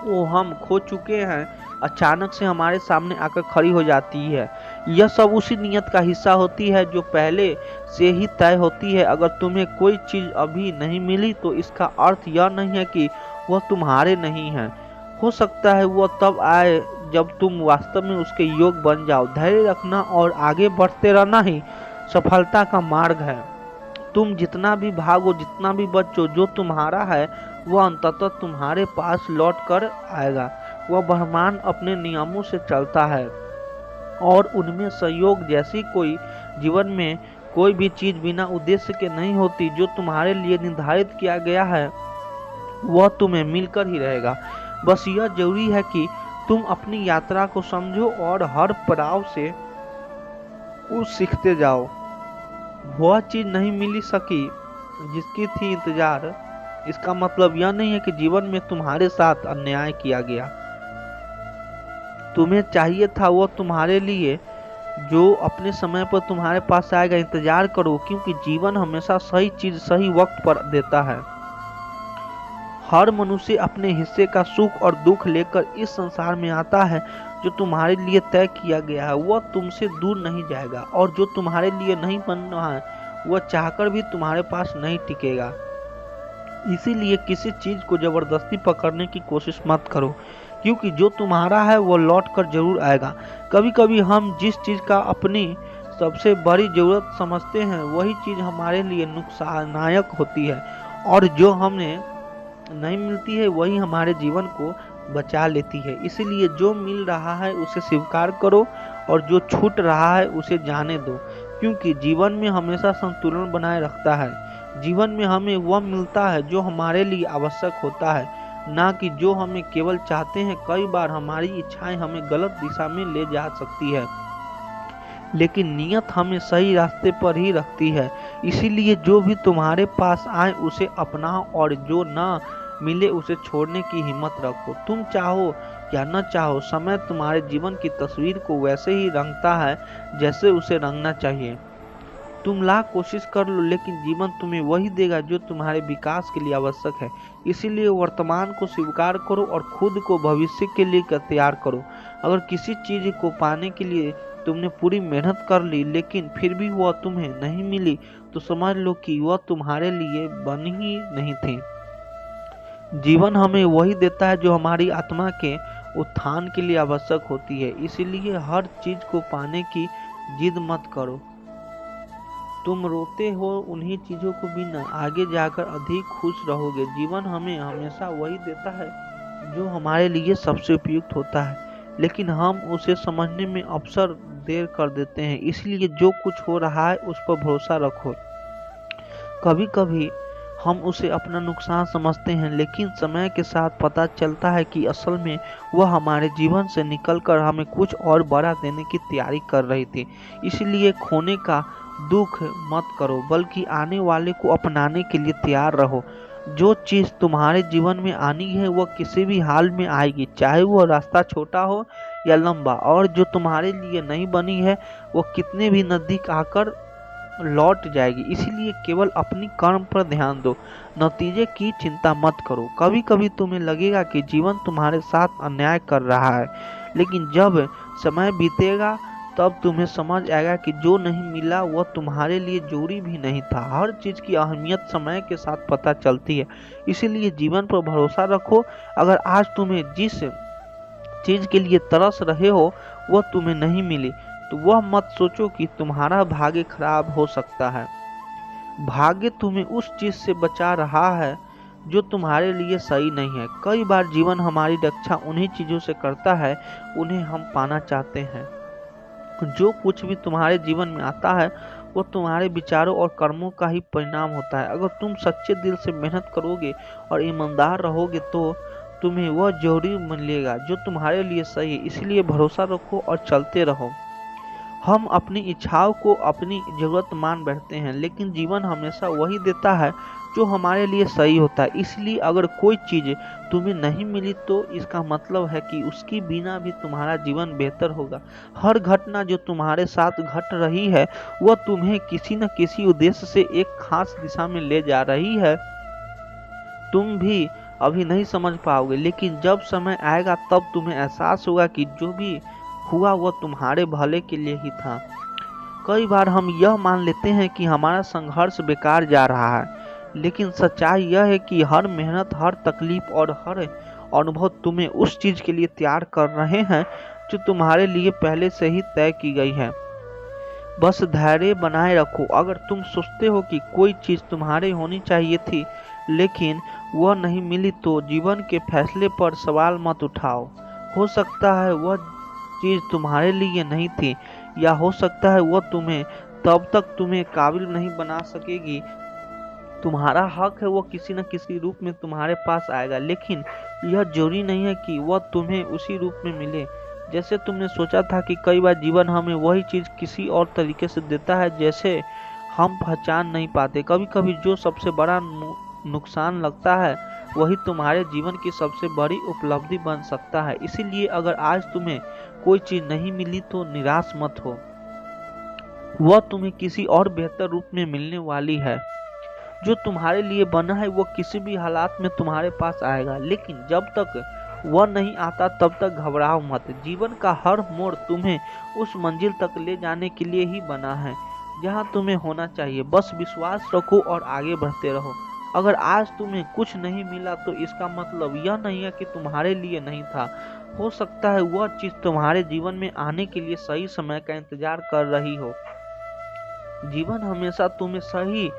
वो हम खो चुके हैं अचानक से हमारे सामने आकर खड़ी हो जाती है। यह सब उसी नियत का हिस्सा होती है जो पहले से ही तय होती है। अगर तुम्हें कोई चीज अभी नहीं मिली तो इसका अर्थ यह नहीं है कि वह तुम्हारे नहीं है। हो सकता है वह तब आए जब तुम वास्तव में उसके योग बन जाओ। धैर्य रखना और आगे बढ़ते रहना ही सफलता का मार्ग है। तुम जितना भी भागो, जितना भी बचो, जो तुम्हारा है वह अंततः तुम्हारे पास लौट कर आएगा। वह ब्रह्मांड अपने नियमों से चलता है और उनमें सहयोग जैसी कोई जीवन में कोई भी चीज बिना उद्देश्य के नहीं होती। जो तुम्हारे लिए निर्धारित किया गया है वह तुम्हें मिलकर ही रहेगा। बस यह जरूरी है कि तुम अपनी यात्रा को समझो और हर पड़ाव से कुछ सीखते जाओ। वह चीज नहीं मिल सकी जिसकी थी इंतजार, इसका मतलब यह नहीं है कि जीवन में तुम्हारे साथ अन्याय किया गया। तुम्हें चाहिए था वह तुम्हारे लिए जो अपने समय पर तुम्हारे पास आएगा। इंतजार करो, क्योंकि जीवन हमेशा सही चीज सही वक्त पर देता है। हर मनुष्य अपने हिस्से का सुख और दुख लेकर इस संसार में आता है। जो तुम्हारे लिए तय किया गया है वह तुमसे दूर नहीं जाएगा, और जो तुम्हारे लिए नहीं बनना है वह चाहकर भी तुम्हारे पास नहीं टिकेगा। इसीलिए किसी चीज को जबरदस्ती पकड़ने की कोशिश मत करो, क्योंकि जो तुम्हारा है वह लौट कर जरूर आएगा। कभी कभी हम जिस चीज का अपनी सबसे बड़ी जरूरत समझते हैं वही चीज हमारे लिए नुकसानदायक होती है, और जो हमें नहीं मिलती है वही हमारे जीवन को बचा लेती है। इसलिए जो मिल रहा है उसे स्वीकार करो और जो छूट रहा है उसे जाने दो, क्योंकि जीवन में हमेशा संतुलन बनाए रखता है। जीवन में हमें वह मिलता है जो हमारे लिए आवश्यक होता है, ना कि जो हमें केवल चाहते हैं। कई बार हमारी इच्छाएं हमें गलत दिशा में ले जा सकती है, लेकिन नियत हमें सही रास्ते पर ही रखती है। इसीलिए जो भी तुम्हारे पास आए उसे अपनाओ, और जो ना मिले उसे छोड़ने की हिम्मत रखो। तुम चाहो या न चाहो, समय तुम्हारे जीवन की तस्वीर को वैसे ही रंगता है जैसे उसे रंगना चाहिए। तुम लाख कोशिश कर लो, लेकिन जीवन तुम्हें वही देगा जो तुम्हारे विकास के लिए आवश्यक है। इसीलिए वर्तमान को स्वीकार करो और खुद को भविष्य के लिए तैयार करो। अगर किसी चीज को पाने के लिए तुमने पूरी मेहनत कर ली लेकिन फिर भी वह तुम्हें नहीं मिली, तो समझ लो कि वह तुम्हारे लिए बनी ही नहीं थी। जीवन हमें वही देता है जो हमारी आत्मा के उत्थान के लिए आवश्यक होती है। इसीलिए हर चीज को पाने की जिद मत करो। तुम रोते हो उन्हीं चीजों को बिना, आगे जाकर अधिक खुश रहोगे। जीवन हमें हमेशा वही देता है जो हमारे लिए सबसे उपयुक्त होता है, लेकिन हम उसे समझने में अक्सर देर कर देते हैं। इसलिए जो कुछ हो रहा है उस पर भरोसा रखो। कभी कभी हम उसे अपना नुकसान समझते हैं, लेकिन समय के साथ पता चलता है कि असल में वह हमारे जीवन से निकलकर हमें कुछ और बड़ा देने की तैयारी कर रही थी। इसलिए खोने का दुख मत करो, बल्कि आने वाले को अपनाने के लिए तैयार रहो। जो चीज तुम्हारे जीवन में आनी है वह किसी भी हाल में आएगी, चाहे वह रास्ता छोटा हो या लंबा। और जो तुम्हारे लिए नहीं बनी है वह कितने भी नजदीक आकर लौट जाएगी। इसलिए केवल अपनी कर्म पर ध्यान दो, नतीजे की चिंता मत करो। कभी कभी तुम्हें लगेगा कि जीवन तुम्हारे साथ अन्याय कर रहा है, लेकिन जब समय बीतेगा तब तुम्हें समझ आएगा कि जो नहीं मिला वह तुम्हारे लिए जरूरी भी नहीं था। हर चीज की अहमियत समय के साथ पता चलती है। इसीलिए जीवन पर भरोसा रखो। अगर आज तुम्हें जिस चीज के लिए तरस रहे हो वह तुम्हें नहीं मिली, तो वह मत सोचो कि तुम्हारा भाग्य खराब हो सकता है। भाग्य तुम्हें उस चीज से बचा रहा है जो तुम्हारे लिए सही नहीं है। कई बार जीवन हमारी रक्षा उन्हीं चीजों से करता है उन्हें हम पाना चाहते हैं। जो कुछ भी तुम्हारे जीवन में आता है वो तुम्हारे विचारों और कर्मों का ही परिणाम होता है। अगर तुम सच्चे दिल से मेहनत करोगे और ईमानदार रहोगे तो तुम्हें वह जरूरी मिलेगा जो तुम्हारे लिए सही है। इसलिए भरोसा रखो और चलते रहो। हम अपनी इच्छाओं को अपनी जरूरत मान बैठते हैं, लेकिन जीवन हमेशा वही देता है जो हमारे लिए सही होता है। इसलिए अगर कोई चीज तुम्हें नहीं मिली तो इसका मतलब है कि उसकी बिना भी तुम्हारा जीवन बेहतर होगा। हर घटना जो तुम्हारे साथ घट रही है वह तुम्हें किसी न किसी उद्देश्य से एक खास दिशा में ले जा रही है। तुम भी अभी नहीं समझ पाओगे, लेकिन जब समय आएगा तब तुम्हें एहसास होगा कि जो भी हुआ वह तुम्हारे भले के लिए ही था। कई बार हम यह मान लेते हैं कि हमारा संघर्ष बेकार जा रहा है, लेकिन सच्चाई यह है कि हर मेहनत, हर तकलीफ और हर अनुभव तुम्हें उस चीज के लिए तैयार कर रहे हैं जो तुम्हारे लिए पहले से ही तय की गई है। बस धैर्य बनाए रखो। अगर तुम सोचते हो कि कोई चीज तुम्हारे होनी चाहिए थी लेकिन वह नहीं मिली, तो जीवन के फैसले पर सवाल मत उठाओ। हो सकता है वह चीज तुम्हारे लिए नहीं थी, या हो सकता है वह तुम्हें तब तक तुम्हें काबिल नहीं बना सकेगी। तुम्हारा हक है, वो किसी न किसी रूप में तुम्हारे पास आएगा, लेकिन यह जरूरी नहीं है कि वह तुम्हें उसी रूप में मिले जैसे तुमने सोचा था। कि कई बार जीवन हमें वही चीज किसी और तरीके से देता है जैसे हम पहचान नहीं पाते। कभी कभी जो सबसे बड़ा नुकसान लगता है वही तुम्हारे जीवन की सबसे बड़ी उपलब्धि बन सकता है। इसीलिए अगर आज तुम्हें कोई चीज नहीं मिली तो निराश मत हो, वह तुम्हें किसी और बेहतर रूप में मिलने वाली है। जो तुम्हारे लिए बना है वो किसी भी हालात में तुम्हारे पास आएगा, लेकिन जब तक वह नहीं आता तब तक घबराओ मत। जीवन का हर मोड़ तुम्हें उस मंजिल तक ले जाने के लिए ही बना है जहां तुम्हें होना चाहिए। बस विश्वास रखो और आगे बढ़ते रहो। अगर आज तुम्हें कुछ नहीं मिला तो इसका मतलब यह नहीं है कि तुम्हारे लिए नहीं था। हो सकता है वह चीज तुम्हारे जीवन में आने के लिए सही समय का इंतजार कर रही हो। जीवन हमेशा तुम्हें सही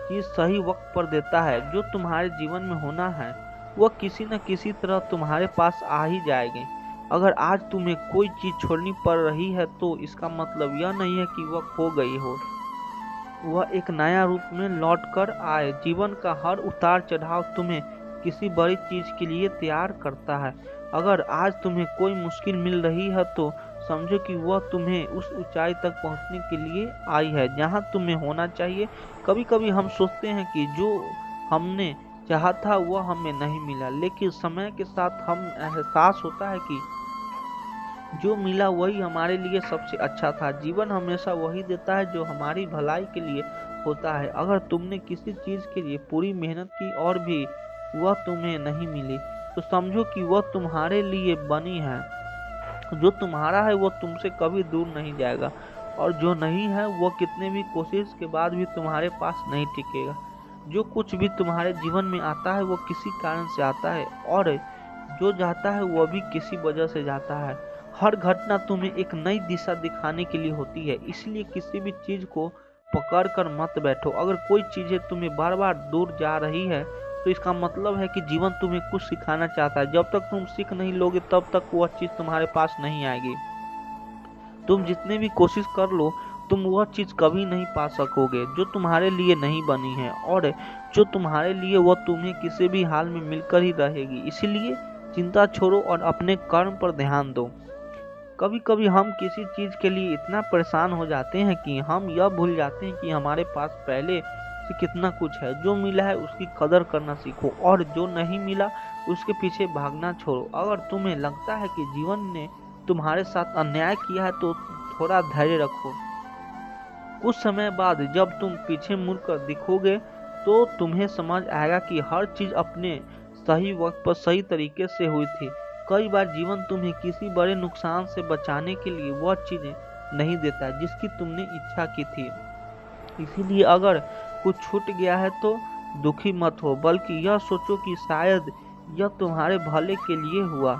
चीज सही वक्त पर देता है। जो तुम्हारे जीवन में होना है वह किसी न किसी तरह तुम्हारे पास आ ही जाएगी। अगर आज तुम्हें कोई चीज छोड़नी पड़ रही है तो इसका मतलब यह नहीं है कि वह खो गई हो, वह एक नया रूप में लौट कर आए। जीवन का हर उतार चढ़ाव तुम्हें किसी बड़ी चीज के लिए तैयार करता है। अगर आज तुम्हें कोई मुश्किल मिल रही है तो समझो कि वह तुम्हें उस ऊंचाई तक पहुंचने के लिए आई है जहां तुम्हें होना चाहिए। कभी कभी हम सोचते हैं कि जो हमने चाहा था वह हमें नहीं मिला, लेकिन समय के साथ हम एहसास होता है कि जो मिला वही हमारे लिए सबसे अच्छा था। जीवन हमेशा वही देता है जो हमारी भलाई के लिए होता है। अगर तुमने किसी चीज के लिए पूरी मेहनत की और भी वह तुम्हें नहीं मिली तो समझो कि वह तुम्हारे लिए बनी है। जो तुम्हारा है वो तुमसे कभी दूर नहीं जाएगा, और जो नहीं है वो कितने भी कोशिश के बाद भी तुम्हारे पास नहीं टिकेगा। जो कुछ भी तुम्हारे जीवन में आता है वो किसी कारण से आता है, और जो जाता है वो भी किसी वजह से जाता है। हर घटना तुम्हें एक नई दिशा दिखाने के लिए होती है, इसलिए किसी भी चीज को पकड़ कर मत बैठो। अगर कोई चीजें तुम्हें बार बार दूर जा रही है तो इसका मतलब है कि जीवन तुम्हें कुछ सिखाना चाहता है। जब तक तुम सीख नहीं लोगे तब तक वह चीज तुम्हारे पास नहीं आएगी। तुम जितने भी कोशिश कर लो तुम वह चीज कभी नहीं पा सकोगे जो तुम्हारे लिए नहीं बनी है, और जो तुम्हारे लिए वह तुम्हें किसी भी हाल में मिलकर ही रहेगी। इसीलिए चिंता छोड़ो और अपने कर्म पर ध्यान दो। कभी कभी हम किसी चीज के लिए इतना परेशान हो जाते हैं कि हम यह भूल जाते हैं कि हमारे पास पहले से कितना कुछ है। जो मिला है उसकी कदर करना सीखो, और जो नहीं मिला उसके पीछे भागना छोड़ो। अगर तुम्हें लगता है कि जीवन ने तुम्हारे साथ अन्याय किया है तो थोड़ा धैर्य रखो। कुछ समय बाद जब तुम पीछे मुड़कर दिखोगे तो तुम्हें समझ आएगा कि हर चीज अपने सही वक्त पर सही तरीके से हुई थी। कई बार जीवन तुम्हें किसी बड़े नुकसान से बचाने के लिए वह चीजें नहीं देता जिसकी तुमने इच्छा की थी। इसीलिए अगर कुछ छूट गया है तो दुखी मत हो, बल्कि यह सोचो कि शायद यह तुम्हारे भले के लिए हुआ।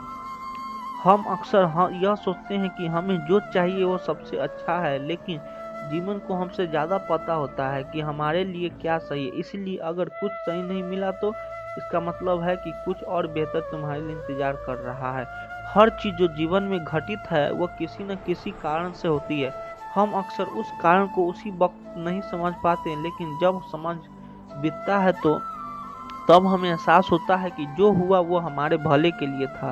हम अक्सर यह सोचते हैं कि हमें जो चाहिए वो सबसे अच्छा है, लेकिन जीवन को हमसे ज्यादा पता होता है कि हमारे लिए क्या सही है। इसलिए अगर कुछ सही नहीं मिला तो इसका मतलब है कि कुछ और बेहतर तुम्हारे लिए इंतजार कर रहा है। हर चीज जो जीवन में घटित है वह किसी न किसी कारण से होती है। हम अक्सर उस कारण को उसी वक्त नहीं समझ पाते, लेकिन जब समझ बीतता है तो तब हमें एहसास होता है कि जो हुआ वो हमारे भले के लिए था।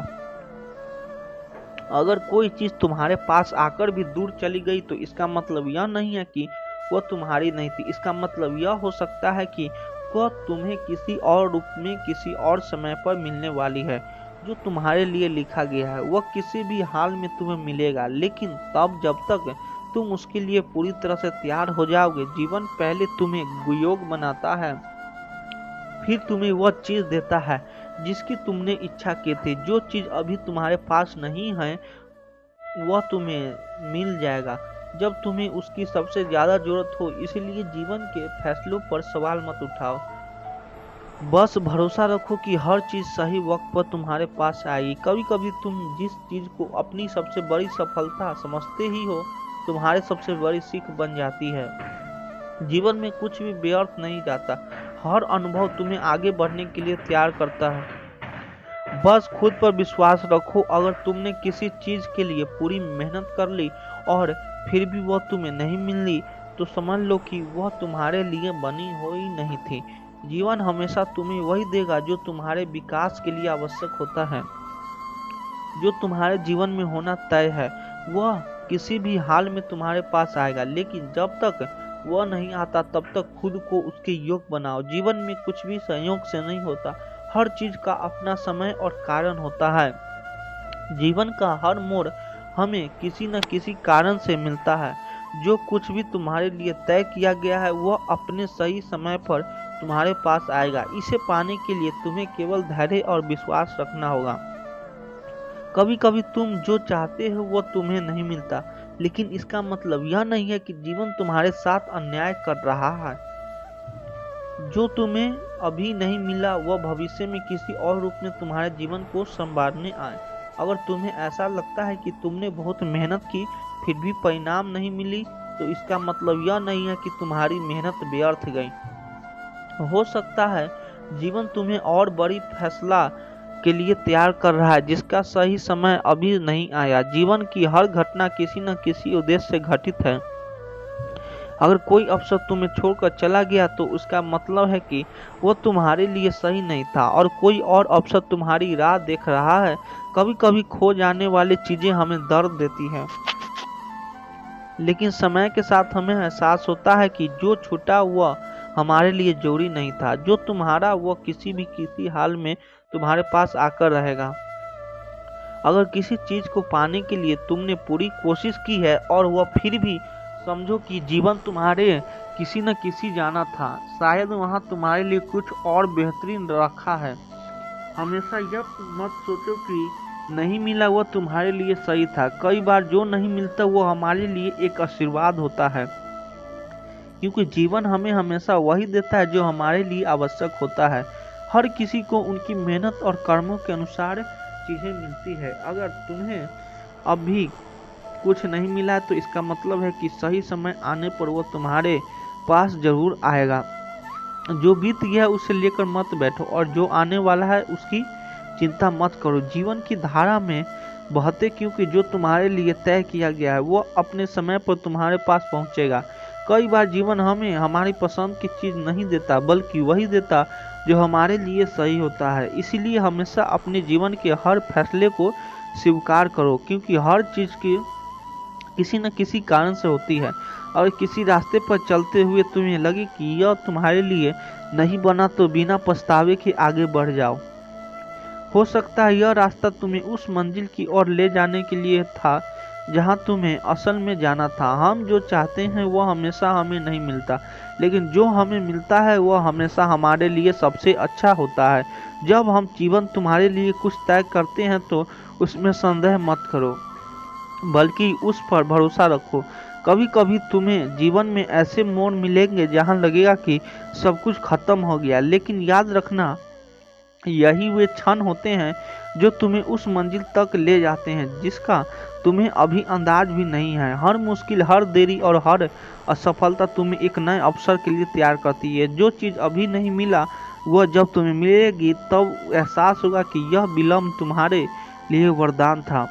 अगर कोई चीज तुम्हारे पास आकर भी दूर चली गई तो इसका मतलब यह नहीं है कि वह तुम्हारी नहीं थी। इसका मतलब यह हो सकता है कि वह तुम्हें किसी और रूप में किसी और समय पर मिलने वाली है। जो तुम्हारे लिए लिखा गया है वह किसी भी हाल में तुम्हें मिलेगा, लेकिन तब जब तक तुम उसके लिए पूरी तरह से तैयार हो जाओगे। जीवन पहले तुम्हें योग्य बनाता है, फिर तुम्हें वह चीज देता है जिसकी तुमने इच्छा की थी। जो चीज अभी तुम्हारे पास नहीं है वह तुम्हें मिल जाएगा जब तुम्हें उसकी सबसे ज्यादा जरूरत हो। इसलिए जीवन के फैसलों पर सवाल मत उठाओ, बस भरोसा रखो कि हर चीज सही वक्त पर तुम्हारे पास आएगी। कभी कभी तुम जिस चीज को अपनी सबसे बड़ी सफलता समझते ही हो तुम्हारे सबसे बड़ी सीख बन जाती है। जीवन में कुछ भी व्यर्थ नहीं जाता, हर अनुभव तुम्हें आगे बढ़ने के लिए तैयार करता है। बस खुद पर विश्वास रखो। अगर तुमने किसी चीज के लिए पूरी मेहनत कर ली और फिर भी वह तुम्हें नहीं मिली तो समझ लो कि वह तुम्हारे लिए बनी हुई नहीं थी। जीवन हमेशा तुम्हें वही देगा जो तुम्हारे विकास के लिए आवश्यक होता है। जो तुम्हारे जीवन में होना तय है वह किसी भी हाल में तुम्हारे पास आएगा, लेकिन जब तक वह नहीं आता तब तक खुद को उसके योग बनाओ। जीवन में कुछ भी संयोग से नहीं होता, हर चीज का अपना समय और कारण होता है। जीवन का हर मोड़ हमें किसी न किसी कारण से मिलता है। जो कुछ भी तुम्हारे लिए तय किया गया है वह अपने सही समय पर तुम्हारे पास आएगा। इसे पाने के लिए तुम्हें केवल धैर्य और विश्वास रखना होगा। कभी कभी तुम जो चाहते हो वो तुम्हें नहीं मिलता, लेकिन इसका मतलब यह नहीं है कि जीवन तुम्हारे साथ अन्याय कर रहा है। जो तुम्हें अभी नहीं मिला वह भविष्य में किसी और रूप में तुम्हारे जीवन को संवारने आए। अगर तुम्हें ऐसा लगता है कि तुमने बहुत मेहनत की फिर भी परिणाम नहीं मिली तो इसका मतलब यह नहीं है कि तुम्हारी मेहनत व्यर्थ गई। हो सकता है जीवन तुम्हें और बड़ी फैसला के लिए तैयार कर रहा है जिसका सही समय अभी नहीं आया। जीवन की हर घटना किसी न किसी उद्देश्य से घटित है। अगर कोई अवसर तुम्हें छोड़कर चला गया तो उसका मतलब है कि वो तुम्हारे लिए सही नहीं था और कोई और अवसर तुम्हारी राह देख रहा है। कभी कभी खो जाने वाली चीजें हमें दर्द देती हैं, लेकिन समय के साथ हमें एहसास होता है कि जो छूटा हुआ हमारे लिए जरूरी नहीं था। जो तुम्हारा वो किसी हाल में तुम्हारे पास आकर रहेगा। अगर किसी चीज को पाने के लिए तुमने पूरी कोशिश की है और वह फिर भी, समझो कि जीवन तुम्हारे किसी न किसी जाना था। शायद वहां तुम्हारे लिए कुछ और बेहतरीन रखा है। हमेशा यह मत सोचो कि नहीं मिला वो तुम्हारे लिए सही था। कई बार जो नहीं मिलता वो हमारे लिए एक आशीर्वाद होता है, क्योंकि जीवन हमें हमेशा वही देता है जो हमारे लिए आवश्यक होता है। हर किसी को उनकी मेहनत और कर्मों के अनुसार चीजें मिलती है। अगर तुम्हें अभी कुछ नहीं मिला तो इसका मतलब है कि सही समय आने पर वो तुम्हारे पास जरूर आएगा। जो बीत गया उसे लेकर मत बैठो और जो आने वाला है उसकी चिंता मत करो। जीवन की धारा में बहते, क्योंकि जो तुम्हारे लिए तय किया गया है वो अपने समय पर तुम्हारे पास पहुंचेगा। कई बार जीवन हमें हमारी पसंद की चीज नहीं देता, बल्कि वही देता जो हमारे लिए सही होता है। इसीलिए हमेशा अपने जीवन के हर फैसले को स्वीकार करो, क्योंकि हर चीज की किसी न किसी कारण से होती है। और किसी रास्ते पर चलते हुए तुम्हें लगे कि यह तुम्हारे लिए नहीं बना तो बिना पछतावे के आगे बढ़ जाओ। हो सकता है यह रास्ता तुम्हें उस मंजिल की ओर ले जाने के लिए था जहां तुम्हें असल में जाना था। हम जो चाहते हैं वह हमेशा हमें नहीं मिलता, लेकिन जो हमें मिलता है वह हमेशा हमारे लिए सबसे अच्छा होता है। जब हम जीवन तुम्हारे लिए कुछ तय करते हैं तो उसमें संदेह मत करो, बल्कि उस पर भरोसा रखो। कभी कभी तुम्हें जीवन में ऐसे मोड़ मिलेंगे जहां लगेगा कि सब कुछ खत्म हो गया, लेकिन याद रखना यही वे क्षण होते हैं जो तुम्हें उस मंजिल तक ले जाते हैं जिसका तुम्हें अभी अंदाज भी नहीं है। हर मुश्किल, हर देरी और हर असफलता तुम्हें एक नए अवसर के लिए तैयार करती है। जो चीज़ अभी नहीं मिला वह जब तुम्हें मिलेगी तब एहसास होगा कि यह विलम्ब तुम्हारे लिए वरदान था।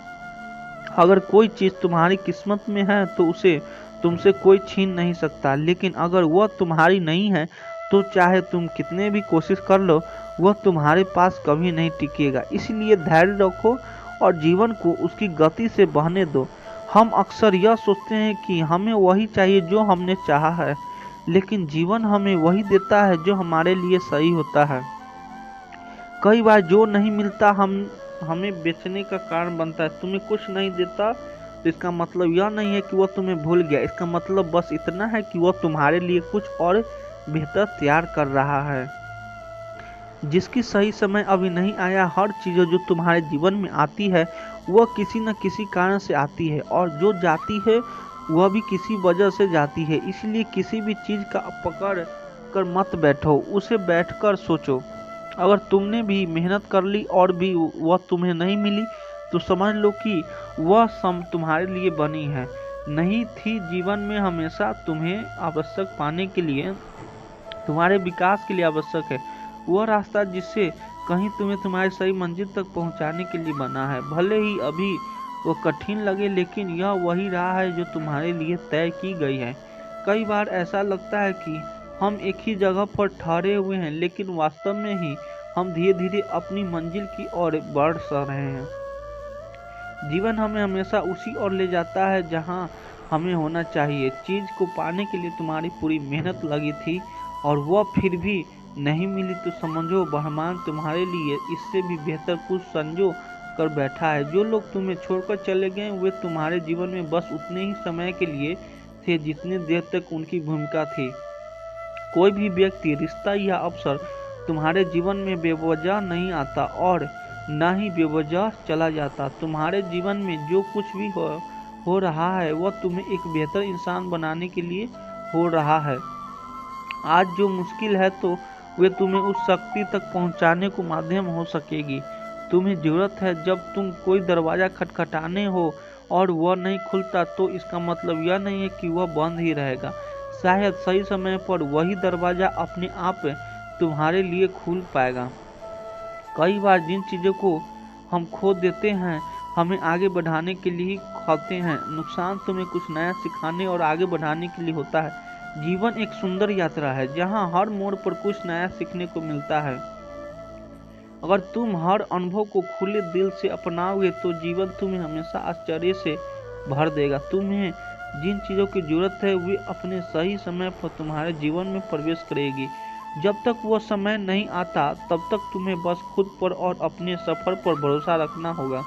अगर कोई चीज़ तुम्हारी किस्मत में है तो उसे तुमसे कोई छीन नहीं सकता, लेकिन अगर वह तुम्हारी नहीं है तो चाहे तुम कितने भी कोशिश कर लो वह तुम्हारे पास कभी नहीं टिकेगा। इसलिए धैर्य रखो और जीवन को उसकी गति से बहने दो। हम अक्सर यह सोचते हैं कि हमें वही चाहिए जो हमने चाहा है, लेकिन जीवन हमें वही देता है जो हमारे लिए सही होता है। कई बार जो नहीं मिलता हमें बेचने का कारण बनता है। तुम्हें कुछ नहीं देता तो इसका मतलब यह नहीं है कि वह तुम्हें भूल गया। इसका मतलब बस इतना है कि वह तुम्हारे लिए कुछ और बेहतर तैयार कर रहा है। जिसकी सही समय अभी नहीं आया। हर चीज़ जो तुम्हारे जीवन में आती है वह किसी न किसी कारण से आती है, और जो जाती है वह भी किसी वजह से जाती है। इसलिए किसी भी चीज़ का पकड़ कर मत बैठो, उसे बैठकर सोचो। अगर तुमने भी मेहनत कर ली और भी वह तुम्हें नहीं मिली तो समझ लो कि वह तुम्हारे लिए बनी है, नहीं थी। जीवन में हमेशा तुम्हें आवश्यक पाने के लिए, तुम्हारे विकास के लिए आवश्यक है वह रास्ता जिससे कहीं तुम्हें तुम्हारी सही मंजिल तक पहुंचाने के लिए बना है। भले ही अभी वो कठिन लगे, लेकिन यह वही राह है जो तुम्हारे लिए तय की गई है। कई बार ऐसा लगता है कि हम एक ही जगह पर ठहरे हुए हैं, लेकिन वास्तव में ही हम धीरे धीरे अपनी मंजिल की ओर बढ़ रहे हैं। जीवन हमें हमेशा उसी ओर ले जाता है जहां हमें होना चाहिए। चीज को पाने के लिए तुम्हारी पूरी मेहनत लगी थी और वह फिर भी नहीं मिली तो समझो ब्रह्मांड तुम्हारे लिए इससे भी बेहतर कुछ संजो कर बैठा है। जो लोग तुम्हें छोड़कर चले गए वे तुम्हारे जीवन में बस उतने ही समय के लिए थे जितनी देर तक उनकी भूमिका थी। कोई भी व्यक्ति, रिश्ता या अवसर तुम्हारे जीवन में बेवजह नहीं आता और न ही बेवजह चला जाता। तुम्हारे जीवन में जो कुछ भी हो रहा है वह तुम्हें एक बेहतर इंसान बनाने के लिए हो रहा है। आज जो मुश्किल है तो वे तुम्हें उस शक्ति तक पहुंचाने को माध्यम हो सकेगी। तुम्हें जरूरत है जब तुम कोई दरवाजा खटखटाने हो और वह नहीं खुलता तो इसका मतलब यह नहीं है कि वह बंद ही रहेगा। शायद सही समय पर वही दरवाजा अपने आप तुम्हारे लिए खुल पाएगा। कई बार जिन चीज़ों को हम खो देते हैं हमें आगे बढ़ाने के लिए खोते हैं। नुकसान तुम्हें कुछ नया सिखाने और आगे बढ़ाने के लिए होता है। जीवन एक सुंदर यात्रा है जहां हर मोड़ पर कुछ नया सीखने को मिलता है। अगर तुम हर अनुभव को खुले दिल से अपनाओगे तो जीवन तुम्हें हमेशा आश्चर्य से भर देगा। तुम्हें जिन चीज़ों की जरूरत है वे अपने सही समय पर तुम्हारे जीवन में प्रवेश करेगी। जब तक वह समय नहीं आता तब तक तुम्हें बस खुद पर और अपने सफर पर भरोसा रखना होगा।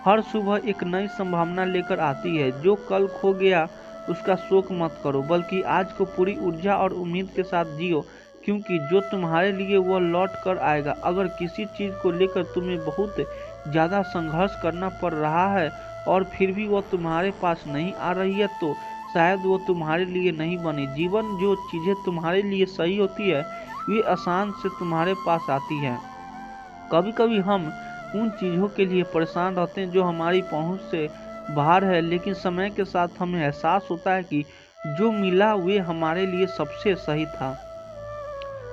हर सुबह एक नई संभावना लेकर आती है। जो कल खो गया उसका शोक मत करो, बल्कि आज को पूरी ऊर्जा और उम्मीद के साथ जियो, क्योंकि जो तुम्हारे लिए वह लौट कर आएगा। अगर किसी चीज़ को लेकर तुम्हें बहुत ज़्यादा संघर्ष करना पड़ रहा है और फिर भी वह तुम्हारे पास नहीं आ रही है तो शायद वो तुम्हारे लिए नहीं बनी। जीवन जो चीज़ें तुम्हारे लिए सही होती है वे आसान से तुम्हारे पास आती है। कभी कभी हम उन चीज़ों के लिए परेशान रहते हैं जो हमारी पहुंच से बाहर है, लेकिन समय के साथ हमें एहसास होता है कि जो मिला वे हमारे लिए सबसे सही था।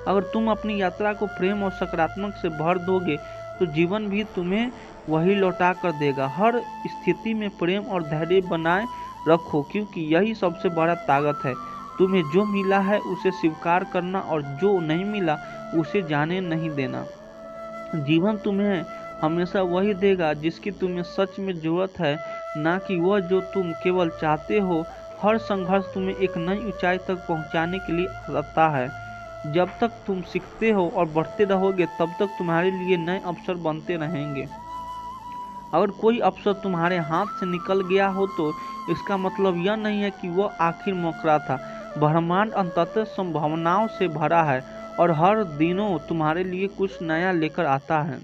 अगर तुम अपनी यात्रा को प्रेम और सकारात्मक से भर दोगे तो जीवन भी तुम्हें वही लौटा कर देगा। हर स्थिति में प्रेम और धैर्य बनाए रखो, क्योंकि यही सबसे बड़ा ताकत है। तुम्हें जो मिला है उसे स्वीकार करना और जो नहीं मिला उसे जाने नहीं देना। जीवन तुम्हें हमेशा वही देगा जिसकी तुम्हें सच में जरूरत है, ना कि वह जो तुम केवल चाहते हो। हर संघर्ष तुम्हें एक नई ऊंचाई तक पहुंचाने के लिए आता है। जब तक तुम सीखते हो और बढ़ते रहोगे तब तक तुम्हारे लिए नए अवसर बनते रहेंगे। अगर कोई अवसर तुम्हारे हाथ से निकल गया हो तो इसका मतलब यह नहीं है कि वह आखिर मोखरा था। ब्रह्मांड अंततः संभावनाओं से भरा है और हर दिनों तुम्हारे लिए कुछ नया लेकर आता है।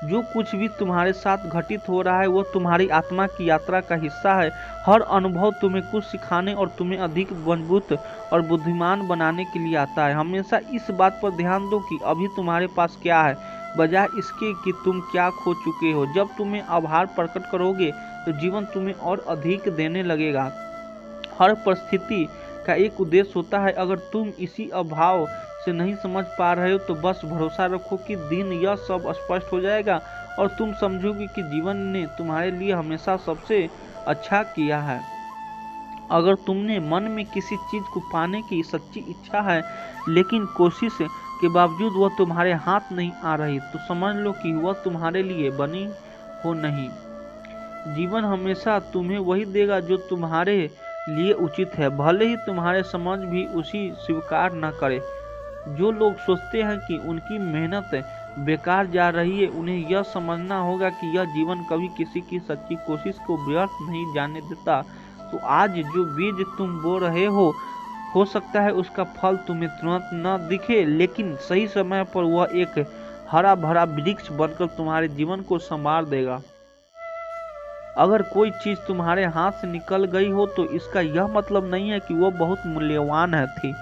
जो कुछ भी तुम्हारे साथ घटित हो रहा है वह तुम्हारी आत्मा की यात्रा का हिस्सा है। हर अनुभव तुम्हें कुछ सिखाने और तुम्हें अधिक मजबूत और बुद्धिमान बनाने के लिए आता है। हमेशा इस बात पर ध्यान दो कि अभी तुम्हारे पास क्या है, बजाय इसके कि तुम क्या खो चुके हो। जब तुम्हें आभार प्रकट करोगे तो जीवन तुम्हें और अधिक देने लगेगा। हर परिस्थिति का एक उद्देश्य होता है। अगर तुम इसी अभाव से नहीं समझ पा रहे हो तो बस भरोसा रखो कि दिन यह सब स्पष्ट हो जाएगा और तुम समझोगे कि जीवन ने तुम्हारे लिए हमेशा सबसे अच्छा किया है। अगर तुमने मन में किसी चीज को पाने की सच्ची इच्छा है लेकिन कोशिश के बावजूद वह तुम्हारे हाथ नहीं आ रही तो समझ लो कि वह तुम्हारे लिए बनी हो नहीं। जीवन हमेशा तुम्हें वही देगा जो तुम्हारे लिए उचित है, भले ही तुम्हारे समझ भी उसी स्वीकार न करे। जो लोग सोचते हैं कि उनकी मेहनत बेकार जा रही है उन्हें यह समझना होगा कि यह जीवन कभी किसी की सच्ची कोशिश को व्यर्थ नहीं जाने देता। तो आज जो बीज तुम बो रहे हो हो सकता है उसका फल तुम्हें तुरंत न दिखे, लेकिन सही समय पर वह एक हरा भरा वृक्ष बनकर तुम्हारे जीवन को संवार देगा। अगर कोई चीज तुम्हारे हाथ से निकल गई हो तो इसका यह मतलब नहीं है कि वह बहुत मूल्यवान थी,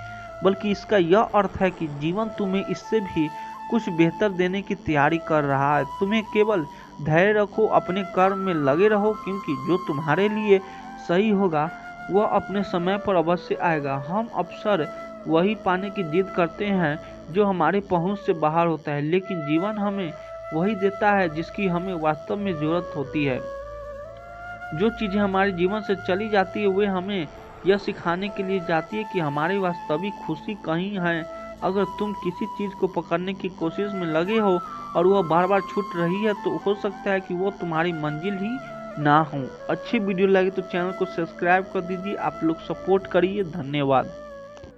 बल्कि इसका यह अर्थ है कि जीवन तुम्हें इससे भी कुछ बेहतर देने की तैयारी कर रहा है। तुम्हें केवल धैर्य रखो, अपने कर्म में लगे रहो, क्योंकि जो तुम्हारे लिए सही होगा वह अपने समय पर अवश्य आएगा। हम अक्सर वही पाने की जिद करते हैं जो हमारे पहुंच से बाहर होता है, लेकिन जीवन हमें वही देता है जिसकी हमें वास्तव में जरूरत होती है। जो चीजें हमारे जीवन से चली जाती है वे हमें यह सिखाने के लिए जाती है कि हमारी वास्तविक खुशी कहीं है। अगर तुम किसी चीज को पकड़ने की कोशिश में लगे हो और वह बार बार छूट रही है तो हो सकता है कि वो तुम्हारी मंजिल ही ना हो। अच्छी वीडियो लगे तो चैनल को सब्सक्राइब कर दीजिए। आप लोग सपोर्ट करिए। धन्यवाद।